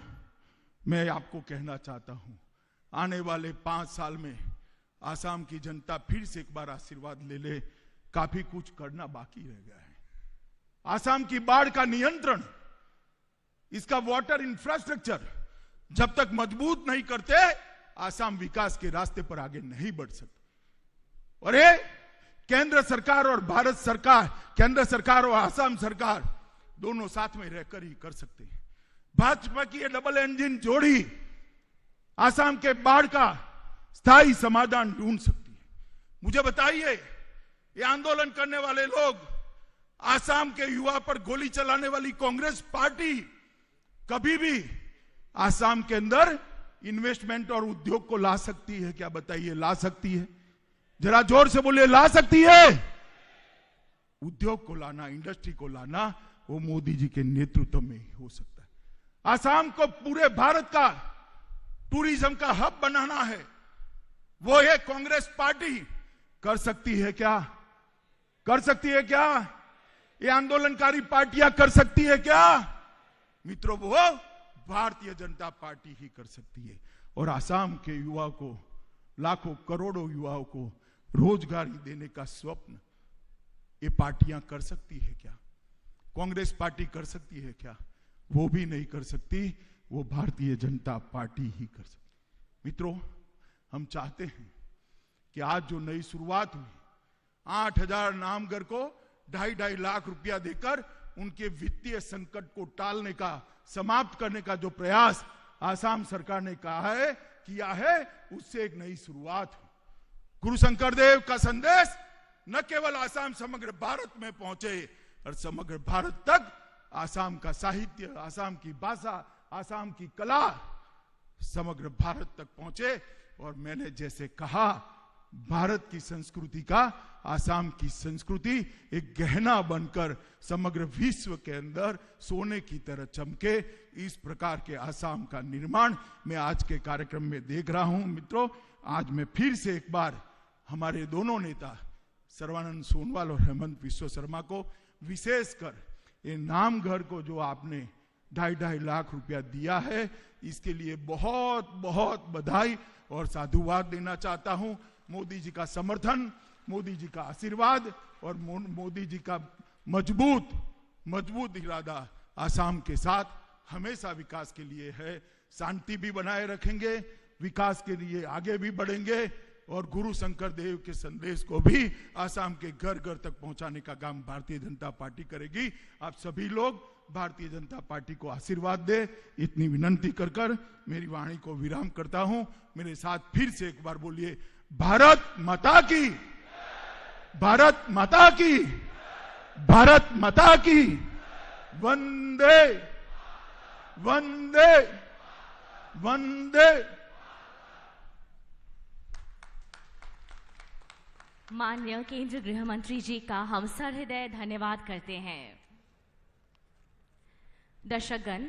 मैं आपको कहना चाहता हूं, आने वाले 5 साल में आसाम की जनता फिर से एक बार आशीर्वाद ले ले, काफी कुछ करना बाकी रह गया है। आसाम की बाढ़ का नियंत्रण, इसका वाटर इंफ्रास्ट्रक्चर जब तक मजबूत नहीं करते, आसाम विकास के रास्ते पर आगे नहीं बढ़ सकता। और ये केंद्र सरकार और भारत सरकार, केंद्र सरकार और आसाम सरकार दोनों साथ में रहकर ही कर सकते हैं। भाजपा की ये डबल इंजन जोड़ी आसाम के बाढ़ का स्थायी समाधान ढूंढ सकती है। मुझे बताइए, ये आंदोलन करने वाले लोग, आसाम के युवा पर गोली चलाने वाली कांग्रेस पार्टी कभी भी आसाम के अंदर इन्वेस्टमेंट और उद्योग को ला सकती है क्या? बताइए, ला सकती है? जरा जोर से बोलिए, ला सकती है? उद्योग को लाना, इंडस्ट्री को लाना, वो मोदी जी के नेतृत्व में ही हो सकता है। आसाम को पूरे भारत का टूरिज्म का हब बनाना है, वो ये कांग्रेस पार्टी कर सकती है क्या? कर सकती है क्या? ये आंदोलनकारी पार्टियां कर सकती है क्या? मित्रों, वो भारतीय जनता पार्टी ही कर सकती है। और आसाम के युवा को, लाखों करोड़ों युवाओं को रोजगारी देने का स्वप्न ये पार्टियां कर सकती है क्या? कांग्रेस पार्टी कर सकती है क्या? वो भी नहीं कर सकती, वो भारतीय जनता पार्टी ही कर सकती। मित्रों, हम चाहते हैं कि आज जो नई शुरुआत हुई, 8,000 नामगर को 2.5 लाख रुपया देकर उनके वित्तीय संकट को टालने का, समाप्त करने का जो प्रयास आसाम सरकार ने किया है, उससे एक नई शुरुआत हो। गुरु शंकर देव का संदेश न केवल आसाम, समग्र भारत में पहुंचे और समग्र भारत तक आसाम का साहित्य, आसाम की भाषा, आसाम की कला समग्र भारत तक पहुंचे। और मैंने जैसे कहा, भारत की संस्कृति का आसाम की संस्कृति एक गहना बनकर समग्र विश्व के अंदर सोने की तरह चमके, इस प्रकार के आसाम का निर्माण मैं आज के कार्यक्रम में देख रहा हूं। मित्रों, आज मैं फिर से एक बार हमारे दोनों नेता सर्बानंद सोनोवाल और हेमंत बिस्वा शर्मा को, विशेषकर ये नामघर को जो आपने 2.5 लाख रुपया दिया है, इसके लिए बहुत बहुत बधाई और साधुवाद देना चाहता हूं। मोदी जी का समर्थन, मोदी जी का आशीर्वाद और मोदी जी का मजबूत इरादा आसाम के साथ हमेशा विकास के लिए है। शांति भी बनाए रखेंगे, विकास के लिए आगे भी बढ़ेंगे और गुरु शंकर देव के संदेश को भी आसाम के घर घर तक पहुंचाने का काम भारतीय जनता पार्टी करेगी। आप सभी लोग भारतीय जनता पार्टी को आशीर्वाद दे, इतनी विनंती कर मेरी वाणी को विराम करता हूं। मेरे साथ फिर से एक बार बोलिए, भारत माता की, भारत माता की, भारत माता की, वंदे वंदे वंदे। माननीय केंद्रीय गृह मंत्री जी का हम सहृदय धन्यवाद करते हैं। दर्शकगण,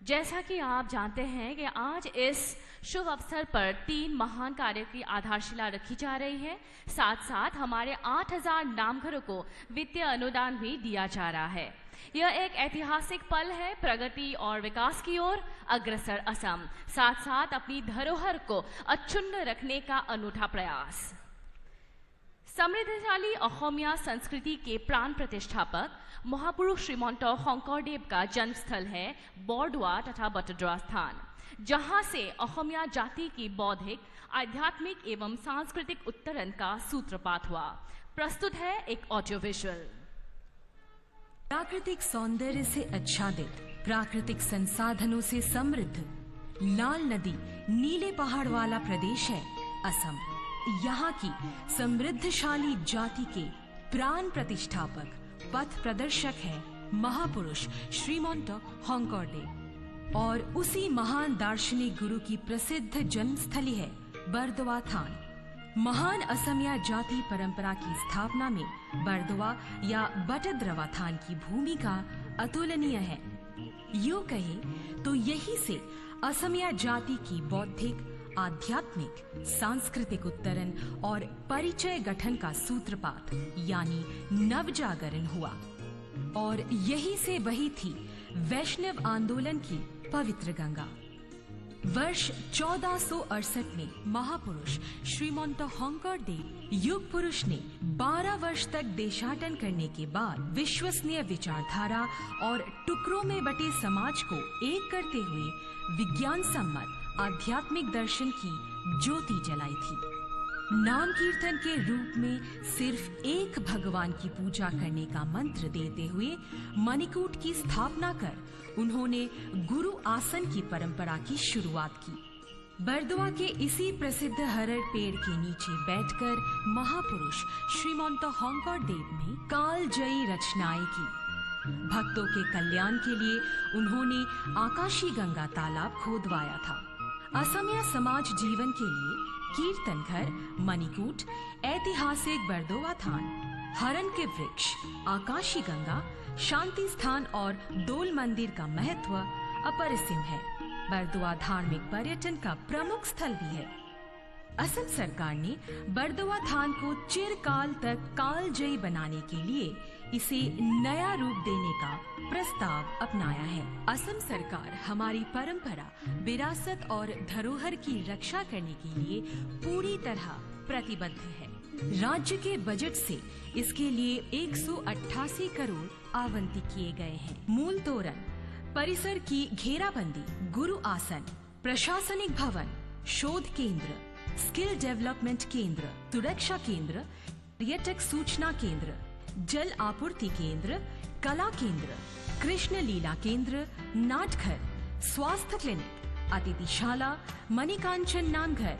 जैसा कि आप जानते हैं कि आज इस शुभ अवसर पर 3 महान कार्यों की आधारशिला रखी जा रही है। साथ साथ हमारे 8,000 नामघरों को वित्तीय अनुदान भी दिया जा रहा है। यह एक ऐतिहासिक पल है प्रगति और विकास की ओर अग्रसर असम, साथ साथ अपनी धरोहर को अक्षुण्ण रखने का अनूठा प्रयास। समृद्धशाली अहोमिया संस्कृति के प्राण प्रतिष्ठापक महापुरुष श्रीमंत शंकरदेव का जन्मस्थल है बरदोआ तथा बटद्रवा स्थान, जहां से अहोमिया जाति की बौद्धिक, आध्यात्मिक एवं सांस्कृतिक उत्तरण का सूत्रपात हुआ। प्रस्तुत है एक ऑडियो विजुअल। प्राकृतिक सौंदर्य से आच्छादित, प्राकृतिक संसाधनों से समृद्ध, लाल नदी, नीले पहाड़ वाला प्रदेश है असम। यहाँ की समृद्धशाली जाति के प्राण प्रतिष्ठापक, पथ प्रदर्शक है महापुरुष श्रीमंत शंकरदेव और उसी महान दार्शनिक गुरु की प्रसिद्ध जन्मस्थली है बरदोआ थान। महान असमिया जाति परंपरा की स्थापना में बरदोआ या बटद्रवा थान की भूमिका अतुलनीय है। यूं कहे तो यही से असमिया जाति की बौद्धिक, आध्यात्मिक, सांस्कृतिक उत्तरण और परिचय गठन का सूत्रपात यानी नवजागरण हुआ और यही से बही थी वैष्णव आंदोलन की पवित्र गंगा। वर्ष 1468 में महापुरुष श्रीमंत शंकरदेव युग पुरुष ने 12 वर्ष तक देशाटन करने के बाद विश्वसनीय विचारधारा और टुकड़ों में बटे समाज को एक करते हुए विज्ञान सम्मत आध्यात्मिक दर्शन की ज्योति जलाई थी। नाम कीर्तन के रूप में सिर्फ एक भगवान की पूजा करने का मंत्र देते हुए मणिकूट की स्थापना कर उन्होंने गुरु आसन की परंपरा की शुरुआत की। बरदोआ के इसी प्रसिद्ध हरड़ पेड़ के नीचे बैठकर महापुरुष श्रीमंत शंकरदेव ने कालजयी रचनाएं की। भक्तों के कल्याण के लिए उन्होंने आकाशी गंगा तालाब खोदवाया था। असमिया समाज जीवन के लिए कीर्तन घर, मणिकूट, ऐतिहासिक बरदोआ थान, हरण के वृक्ष, आकाशी गंगा, शांति स्थान और दोल मंदिर का महत्व अपरिसीम है। बरदोआ धार्मिक पर्यटन का प्रमुख स्थल भी है। असम सरकार ने बरदोआ थान को चिरकाल तक कालजयी बनाने के लिए इसे नया रूप देने का प्रस्ताव अपनाया है। असम सरकार हमारी परंपरा, विरासत और धरोहर की रक्षा करने के लिए पूरी तरह प्रतिबद्ध है। राज्य के बजट से इसके लिए 188 करोड़ आवंटित किए गए हैं। मूल तोरण, परिसर की घेराबंदी, गुरु आसन, प्रशासनिक भवन, शोध केंद्र, स्किल डेवलपमेंट केंद्र, सुरक्षा केंद्र, पर्यटक सूचना केंद्र, जल आपूर्ति केंद्र, कला केंद्र, कृष्ण लीला केंद्र, नाटघर, स्वास्थ्य क्लिनिक, अतिथिशाला, मणिकांचन नामघर,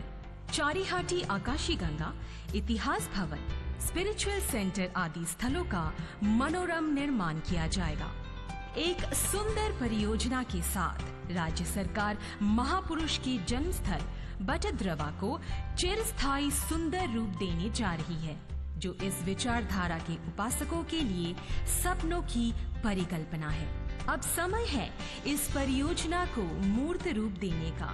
चारीहाटी आकाशी गंगा, इतिहास भवन, स्पिरिचुअल सेंटर आदि स्थलों का मनोरम निर्माण किया जाएगा। एक सुंदर परियोजना के साथ राज्य सरकार महापुरुष के जन्म स्थल बटद्रवा को चिरस्थायी सुंदर रूप देने जा रही है, जो इस विचारधारा के उपासकों के लिए सपनों की परिकल्पना है। अब समय है इस परियोजना को मूर्त रूप देने का,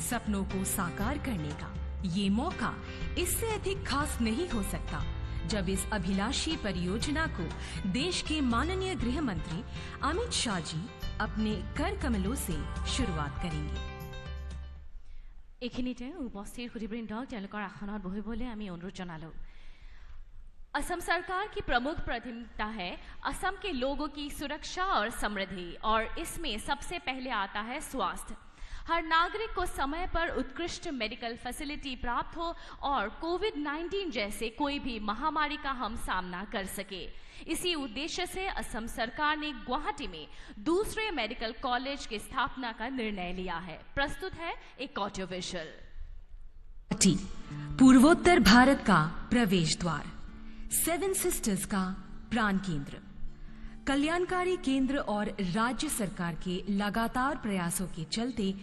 सपनों को साकार करने का। ये मौका इससे अधिक खास नहीं हो सकता जब इस अभिलाषी परियोजना को देश के माननीय गृह मंत्री अमित शाह जी अपने कर कमलों से शुरुआत करेंगे। এইখিনিতে উপস্থিত সুধীবৃন্দক তেওঁলোকৰ আসনত বহিবলৈ আমি অনুৰোধ জনালো। असम सरकार की प्रमुख प्राथमिकता है असम के लोगों की सुरक्षा और समृद्धि, और इसमें सबसे पहले आता है स्वास्थ्य। हर नागरिक को समय पर उत्कृष्ट मेडिकल फैसिलिटी प्राप्त हो और कोविड-19 जैसे कोई भी महामारी का हम सामना कर सके। इसी उद्देश्य से असम सरकार ने गुवाहाटी में दूसरे मेडिकल कॉलेज की स्थापना का निर्णय लिया है। प्रस्तुत है एक ऑडियो विजुअल। पूर्वोत्तर भारत का प्रवेश द्वार, सेवन सिस्टर्स का प्राण केंद्र, कल्याणकारी केंद्र और राज्य सरकार के लगातार प्रयासों के चलते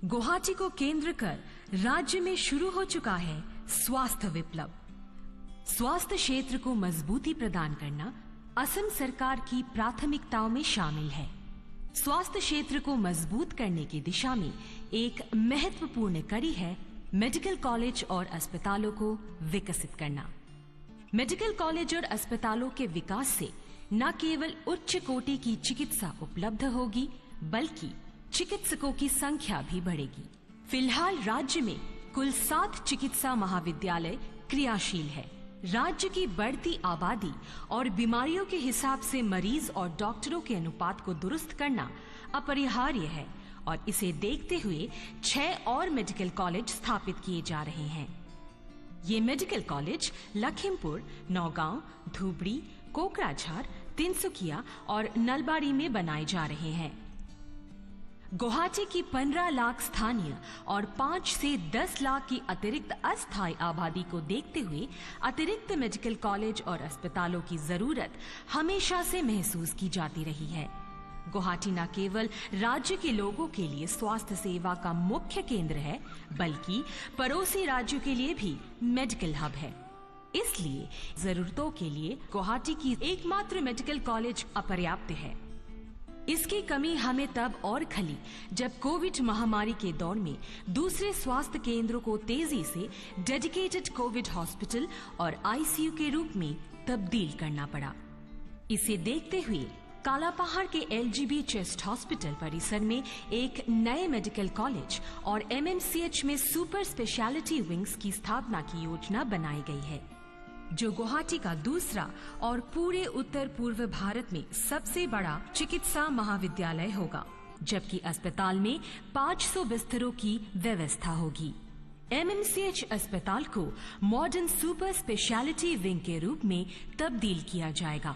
गुवाहाटी को केंद्र कर राज्य में शुरू हो चुका है स्वास्थ्य विप्लव। स्वास्थ्य क्षेत्र को मजबूती प्रदान करना असम सरकार की प्राथमिकताओं में शामिल है। स्वास्थ्य क्षेत्र को मजबूत करने की दिशा में एक महत्वपूर्ण कड़ी है मेडिकल कॉलेज और अस्पतालों को विकसित करना। मेडिकल कॉलेज और अस्पतालों के विकास से न केवल उच्च कोटि की चिकित्सा उपलब्ध होगी, बल्कि चिकित्सकों की संख्या भी बढ़ेगी। फिलहाल राज्य में कुल 7 चिकित्सा महाविद्यालय क्रियाशील है। राज्य की बढ़ती आबादी और बीमारियों के हिसाब से मरीज और डॉक्टरों के अनुपात को दुरुस्त करना अपरिहार्य है, और इसे देखते हुए 6 और मेडिकल कॉलेज स्थापित किए जा रहे हैं। ये मेडिकल कॉलेज लखीमपुर, नौगांव, धुबरी, कोकराझार, तिनसुकिया और नलबाड़ी में बनाए जा रहे हैं। गुवाहाटी की 15 लाख स्थानीय और 5 से 10 लाख की अतिरिक्त अस्थायी आबादी को देखते हुए अतिरिक्त मेडिकल कॉलेज और अस्पतालों की जरूरत हमेशा से महसूस की जाती रही है। गुवाहाटी न केवल राज्य के लोगों के लिए स्वास्थ्य सेवा का मुख्य केंद्र है, बल्कि पड़ोसी राज्यों के लिए भी मेडिकल हब है। इसलिए जरूरतों के लिए गुवाहाटी की एकमात्र मेडिकल कॉलेज अपर्याप्त है। इसकी कमी हमें तब और खली जब कोविड महामारी के दौर में दूसरे स्वास्थ्य केंद्रों को तेजी से डेडिकेटेड कोविड हॉस्पिटल और आईसीयू के रूप में तब्दील करना पड़ा। इसे देखते हुए कालापहाड़ के एलजीबी चेस्ट हॉस्पिटल परिसर में एक नए मेडिकल कॉलेज और एमएमसीएच में सुपर स्पेशलिटी विंग्स की स्थापना की योजना बनाई गई है, जो गुवाहाटी का दूसरा और पूरे उत्तर पूर्व भारत में सबसे बड़ा चिकित्सा महाविद्यालय होगा, जबकि अस्पताल में 500 बिस्तरों की व्यवस्था होगी। एमएमसीएच अस्पताल को मॉडर्न सुपर स्पेशलिटी विंग के रूप में तब्दील किया जाएगा।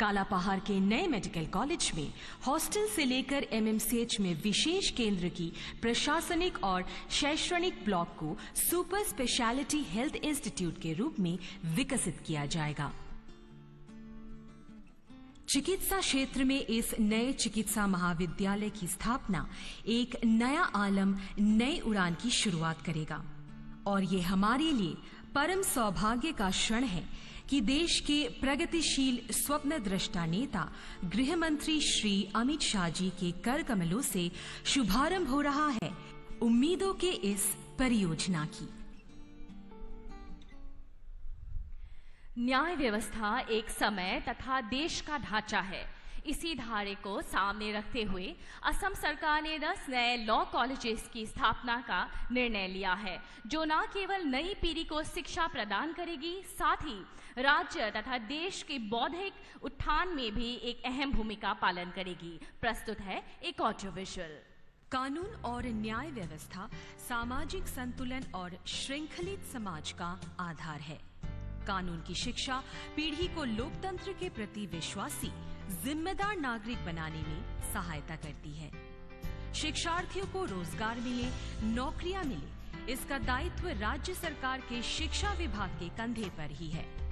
कालापहाड़ के नए मेडिकल कॉलेज में हॉस्टल से लेकर एमएमसीएच में विशेष केंद्र की प्रशासनिक और शैक्षणिक ब्लॉक को सुपर स्पेशलिटी हेल्थ इंस्टीट्यूट के रूप में विकसित किया जाएगा। चिकित्सा क्षेत्र में इस नए चिकित्सा महाविद्यालय की स्थापना एक नया आलम, नई उड़ान की शुरुआत करेगा, और ये हमारे लिए परम सौभाग्य का क्षण है कि देश के प्रगतिशील स्वप्न दृष्टा नेता गृह मंत्री श्री अमित शाह जी के कर कमलों से शुभारंभ हो रहा है उम्मीदों के इस परियोजना की। न्याय व्यवस्था एक समय तथा देश का ढांचा है। इसी धारे को सामने रखते हुए असम सरकार ने 10 नए लॉ कॉलेजेस की स्थापना का निर्णय लिया है, जो न केवल नई पीढ़ी को शिक्षा प्रदान करेगी, साथ ही राज्य तथा देश के बौद्धिक उत्थान में भी एक अहम भूमिका पालन करेगी। प्रस्तुत है एक ऑडियो विजुअल। कानून और न्याय व्यवस्था सामाजिक संतुलन और श्रृंखलित समाज का आधार है। कानून की शिक्षा पीढ़ी को लोकतंत्र के प्रति विश्वासी, जिम्मेदार नागरिक बनाने में सहायता करती है। शिक्षार्थियों को रोजगार मिले, नौकरियां मिले, इसका दायित्व राज्य सरकार के शिक्षा विभाग के कंधे पर ही है।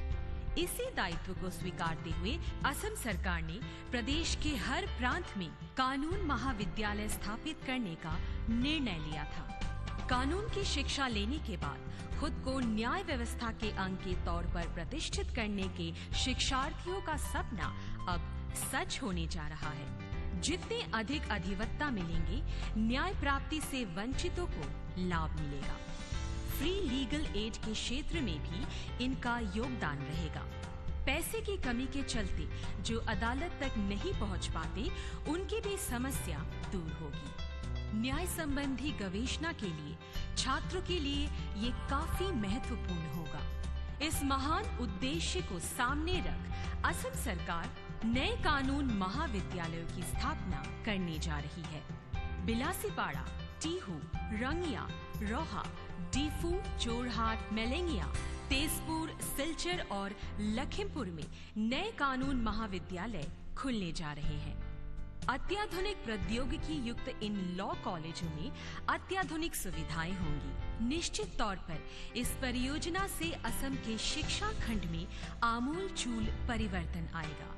इसी दायित्व को स्वीकारते हुए असम सरकार ने प्रदेश के हर प्रांत में कानून महाविद्यालय स्थापित करने का निर्णय लिया था। कानून की शिक्षा लेने के बाद खुद को न्याय व्यवस्था के अंग के तौर पर प्रतिष्ठित करने के शिक्षार्थियों का सपना अब सच होने जा रहा है। जितने अधिक अधिवक्ता मिलेंगे, न्याय प्राप्ति से वंचितों को लाभ मिलेगा। फ्री लीगल एड के क्षेत्र में भी इनका योगदान रहेगा। पैसे की कमी के चलते जो अदालत तक नहीं पहुंच पाते, उनकी भी समस्या दूर होगी। न्याय संबंधी गवेषणा के लिए छात्रों के लिए ये काफी महत्वपूर्ण होगा। इस महान उद्देश्य को सामने रख असम सरकार नए कानून महाविद्यालयों की स्थापना करने जा रही है। बिलासीपाड़ा, टीहू, रंगिया, रोहा, डीफू, जोरहाट, मेलेंगिया, तेजपुर, सिलचर और लखीमपुर में नए कानून महाविद्यालय खुलने जा रहे हैं। अत्याधुनिक प्रौद्योगिकी युक्त इन लॉ कॉलेजों में अत्याधुनिक सुविधाएं होंगी। निश्चित तौर पर इस परियोजना से असम के शिक्षा खंड में आमूल-चूल परिवर्तन आएगा।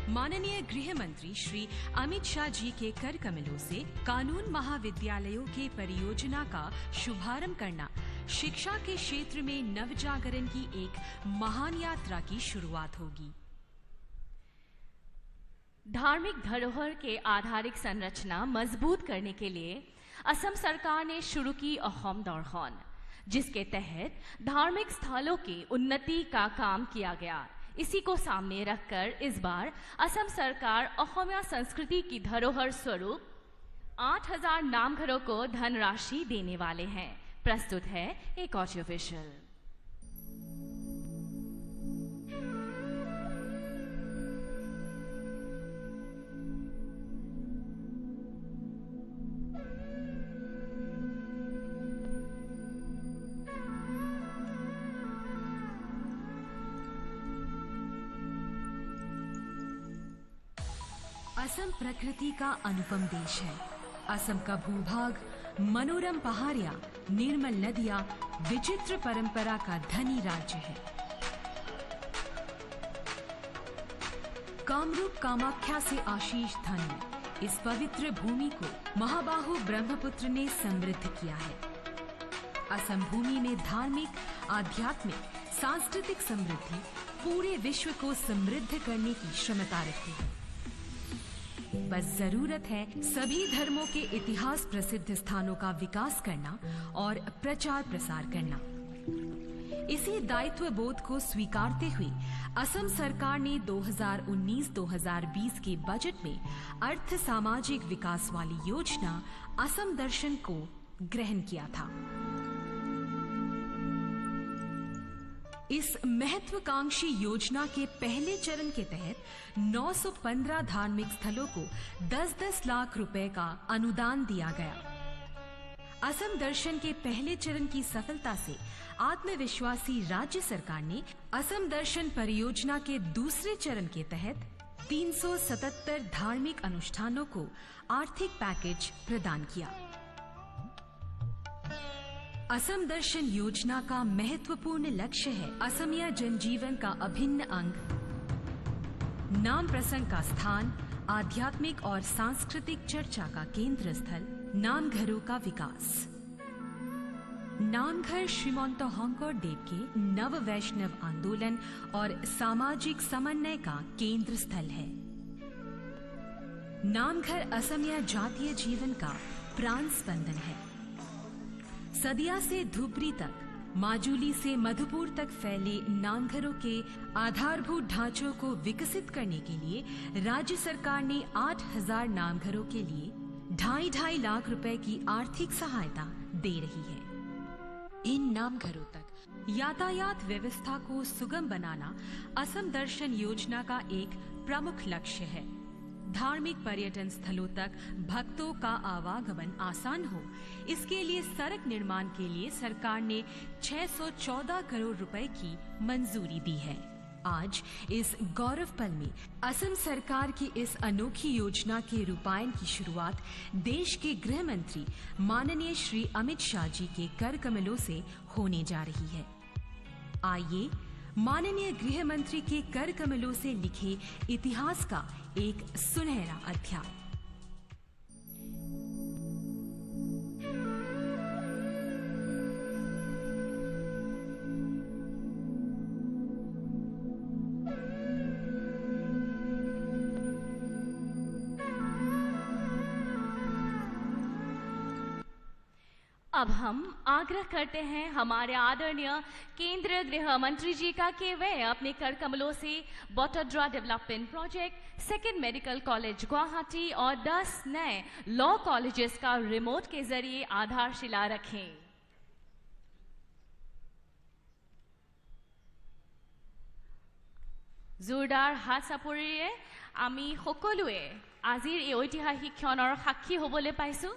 माननीय गृह मंत्री श्री अमित शाह जी के कर कमलों से कानून महाविद्यालयों के परियोजना का शुभारंभ करना शिक्षा के क्षेत्र में नवजागरण की एक महान यात्रा की शुरुआत होगी। धार्मिक धरोहर के आधारिक संरचना मजबूत करने के लिए असम सरकार ने शुरू की अहोम दौड़हौन, जिसके तहत धार्मिक स्थलों की उन्नति का काम किया गया। इसी को सामने रखकर इस बार असम सरकार अहोमिया संस्कृति की धरोहर स्वरूप 8000 नामघरों को धनराशि देने वाले हैं। प्रस्तुत है एक ऑडियो विजुअल। असम प्रकृति का अनुपम देश है। असम का भूभाग मनोरम पहाड़ियां, निर्मल नदियां, विचित्र परंपरा का धनी राज्य है। कामरूप कामाख्या से आशीष धन में इस पवित्र भूमि को महाबाहु ब्रह्मपुत्र ने समृद्ध किया है। असम भूमि में धार्मिक, आध्यात्मिक, सांस्कृतिक समृद्धि पूरे विश्व को समृद्ध करने की क्षमता रखती है। बस जरूरत है सभी धर्मों के इतिहास प्रसिद्ध स्थानों का विकास करना और प्रचार प्रसार करना। इसी दायित्व बोध को स्वीकारते हुए असम सरकार ने 2019-2020 के बजट में अर्थ सामाजिक विकास वाली योजना असम दर्शन को ग्रहण किया था। इस महत्वाकांक्षी योजना के पहले चरण के तहत 915 धार्मिक स्थलों को 10-10 लाख रुपए का अनुदान दिया गया। असम दर्शन के पहले चरण की सफलता से आत्मविश्वासी राज्य सरकार ने असम दर्शन परियोजना के दूसरे चरण के तहत 377 धार्मिक अनुष्ठानों को आर्थिक पैकेज प्रदान किया। असम दर्शन योजना का महत्वपूर्ण लक्ष्य है असमिया जनजीवन का अभिन्न अंग, नाम प्रसंग का स्थान, आध्यात्मिक और सांस्कृतिक चर्चा का केंद्र स्थल, नामघरों का विकास। नामघर श्रीमंत होंकर देव के नव वैष्णव आंदोलन और सामाजिक समन्वय का केंद्र स्थल है। नामघर असमिया जातीय जीवन का प्राण स्पंदन है। सदिया से धुबरी तक, माजुली से मधुपुर तक फैले नामघरों के आधारभूत ढांचों को विकसित करने के लिए राज्य सरकार ने 8000 नामघरों के लिए 2.5 लाख रुपए की आर्थिक सहायता दे रही है। इन नामघरों तक यातायात व्यवस्था को सुगम बनाना असम दर्शन योजना का एक प्रमुख लक्ष्य है। धार्मिक पर्यटन स्थलों तक भक्तों का आवागमन आसान हो, इसके लिए सड़क निर्माण के लिए सरकार ने 614 करोड़ रुपए की मंजूरी दी है। आज इस गौरव पल में असम सरकार की इस अनोखी योजना के रूपायन की शुरुआत देश के गृह मंत्री माननीय श्री अमित शाह जी के कर कमलों से होने जा रही है। आइए माननीय गृह मंत्री के कर कमलों से लिखे इतिहास का एक सुनहरा अध्याय। अब हम आग्रह करते हैं हमारे आदरणीय केंद्रीय गृह मंत्री जी का कि वे अपने कर कमलों से बोटोड्रा development project, second medical college Guwahati और 10 नए लॉ कॉलेजेस का रिमोट के जरिए आधारशिला रखें। जोरदार हात চাপৰিৰে আমি সকলোৱে আজিৰ এই ঐতিহাসিক ক্ষণৰ সাক্ষী হ'বলৈ পাইছো।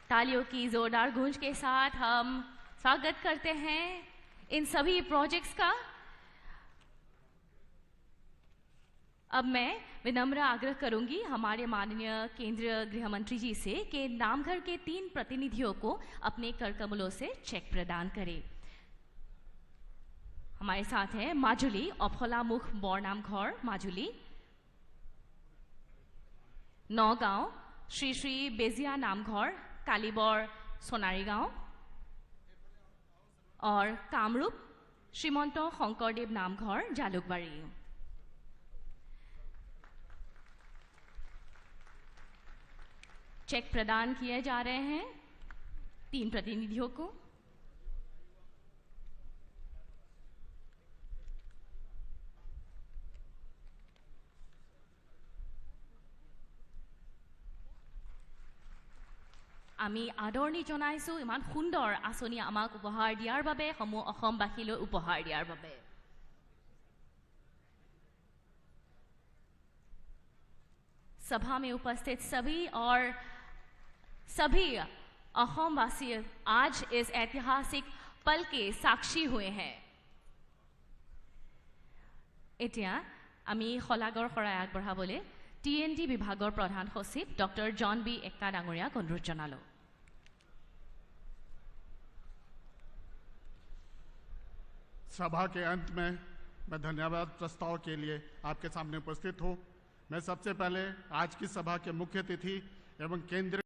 तालियों की जोरदार गूंज के साथ हम स्वागत करते हैं इन सभी प्रोजेक्ट्स का। अब मैं विनम्र आग्रह करूंगी हमारे माननीय केंद्रीय गृह मंत्री जी से कि नामघर के 3 प्रतिनिधियों को अपने कर कमलों से चेक प्रदान करें। हमारे साथ हैं माजुली अफलामुख बरनामघर माजुली, नौगांव श्री श्री बेजिया नामघर कालीबर सोनारी गांव और कामरूप श्रीमंत शंकरदेव नामघर जालुकबाड़ी। चेक प्रदान किए जा रहे हैं 3 प्रतिनिधियों को। আমি আদৰণি জনাইছো ইমান সুন্দৰ আঁচনি আমাক উপহাৰ দিয়াৰ বাবে, সমূহ অসমবাসীলৈ উপহাৰ দিয়াৰ বাবে। सभा में उपस्थित सभी और सभी अहोमवासी आज इस ऐतिहासिक पल के साक्षी हुए हैं। এতিয়া আমি খলাগৰ শৰাই আগবঢ়াবলৈ TND विभागৰ प्रधान सचिव डॉक्टर जॉन बी एक्का डांगरियाक अनुरोध जनालो। सभा के अंत में मैं धन्यवाद प्रस्ताव के लिए आपके सामने उपस्थित हूँ। मैं सबसे पहले आज की सभा के मुख्य अतिथि एवं केंद्रीय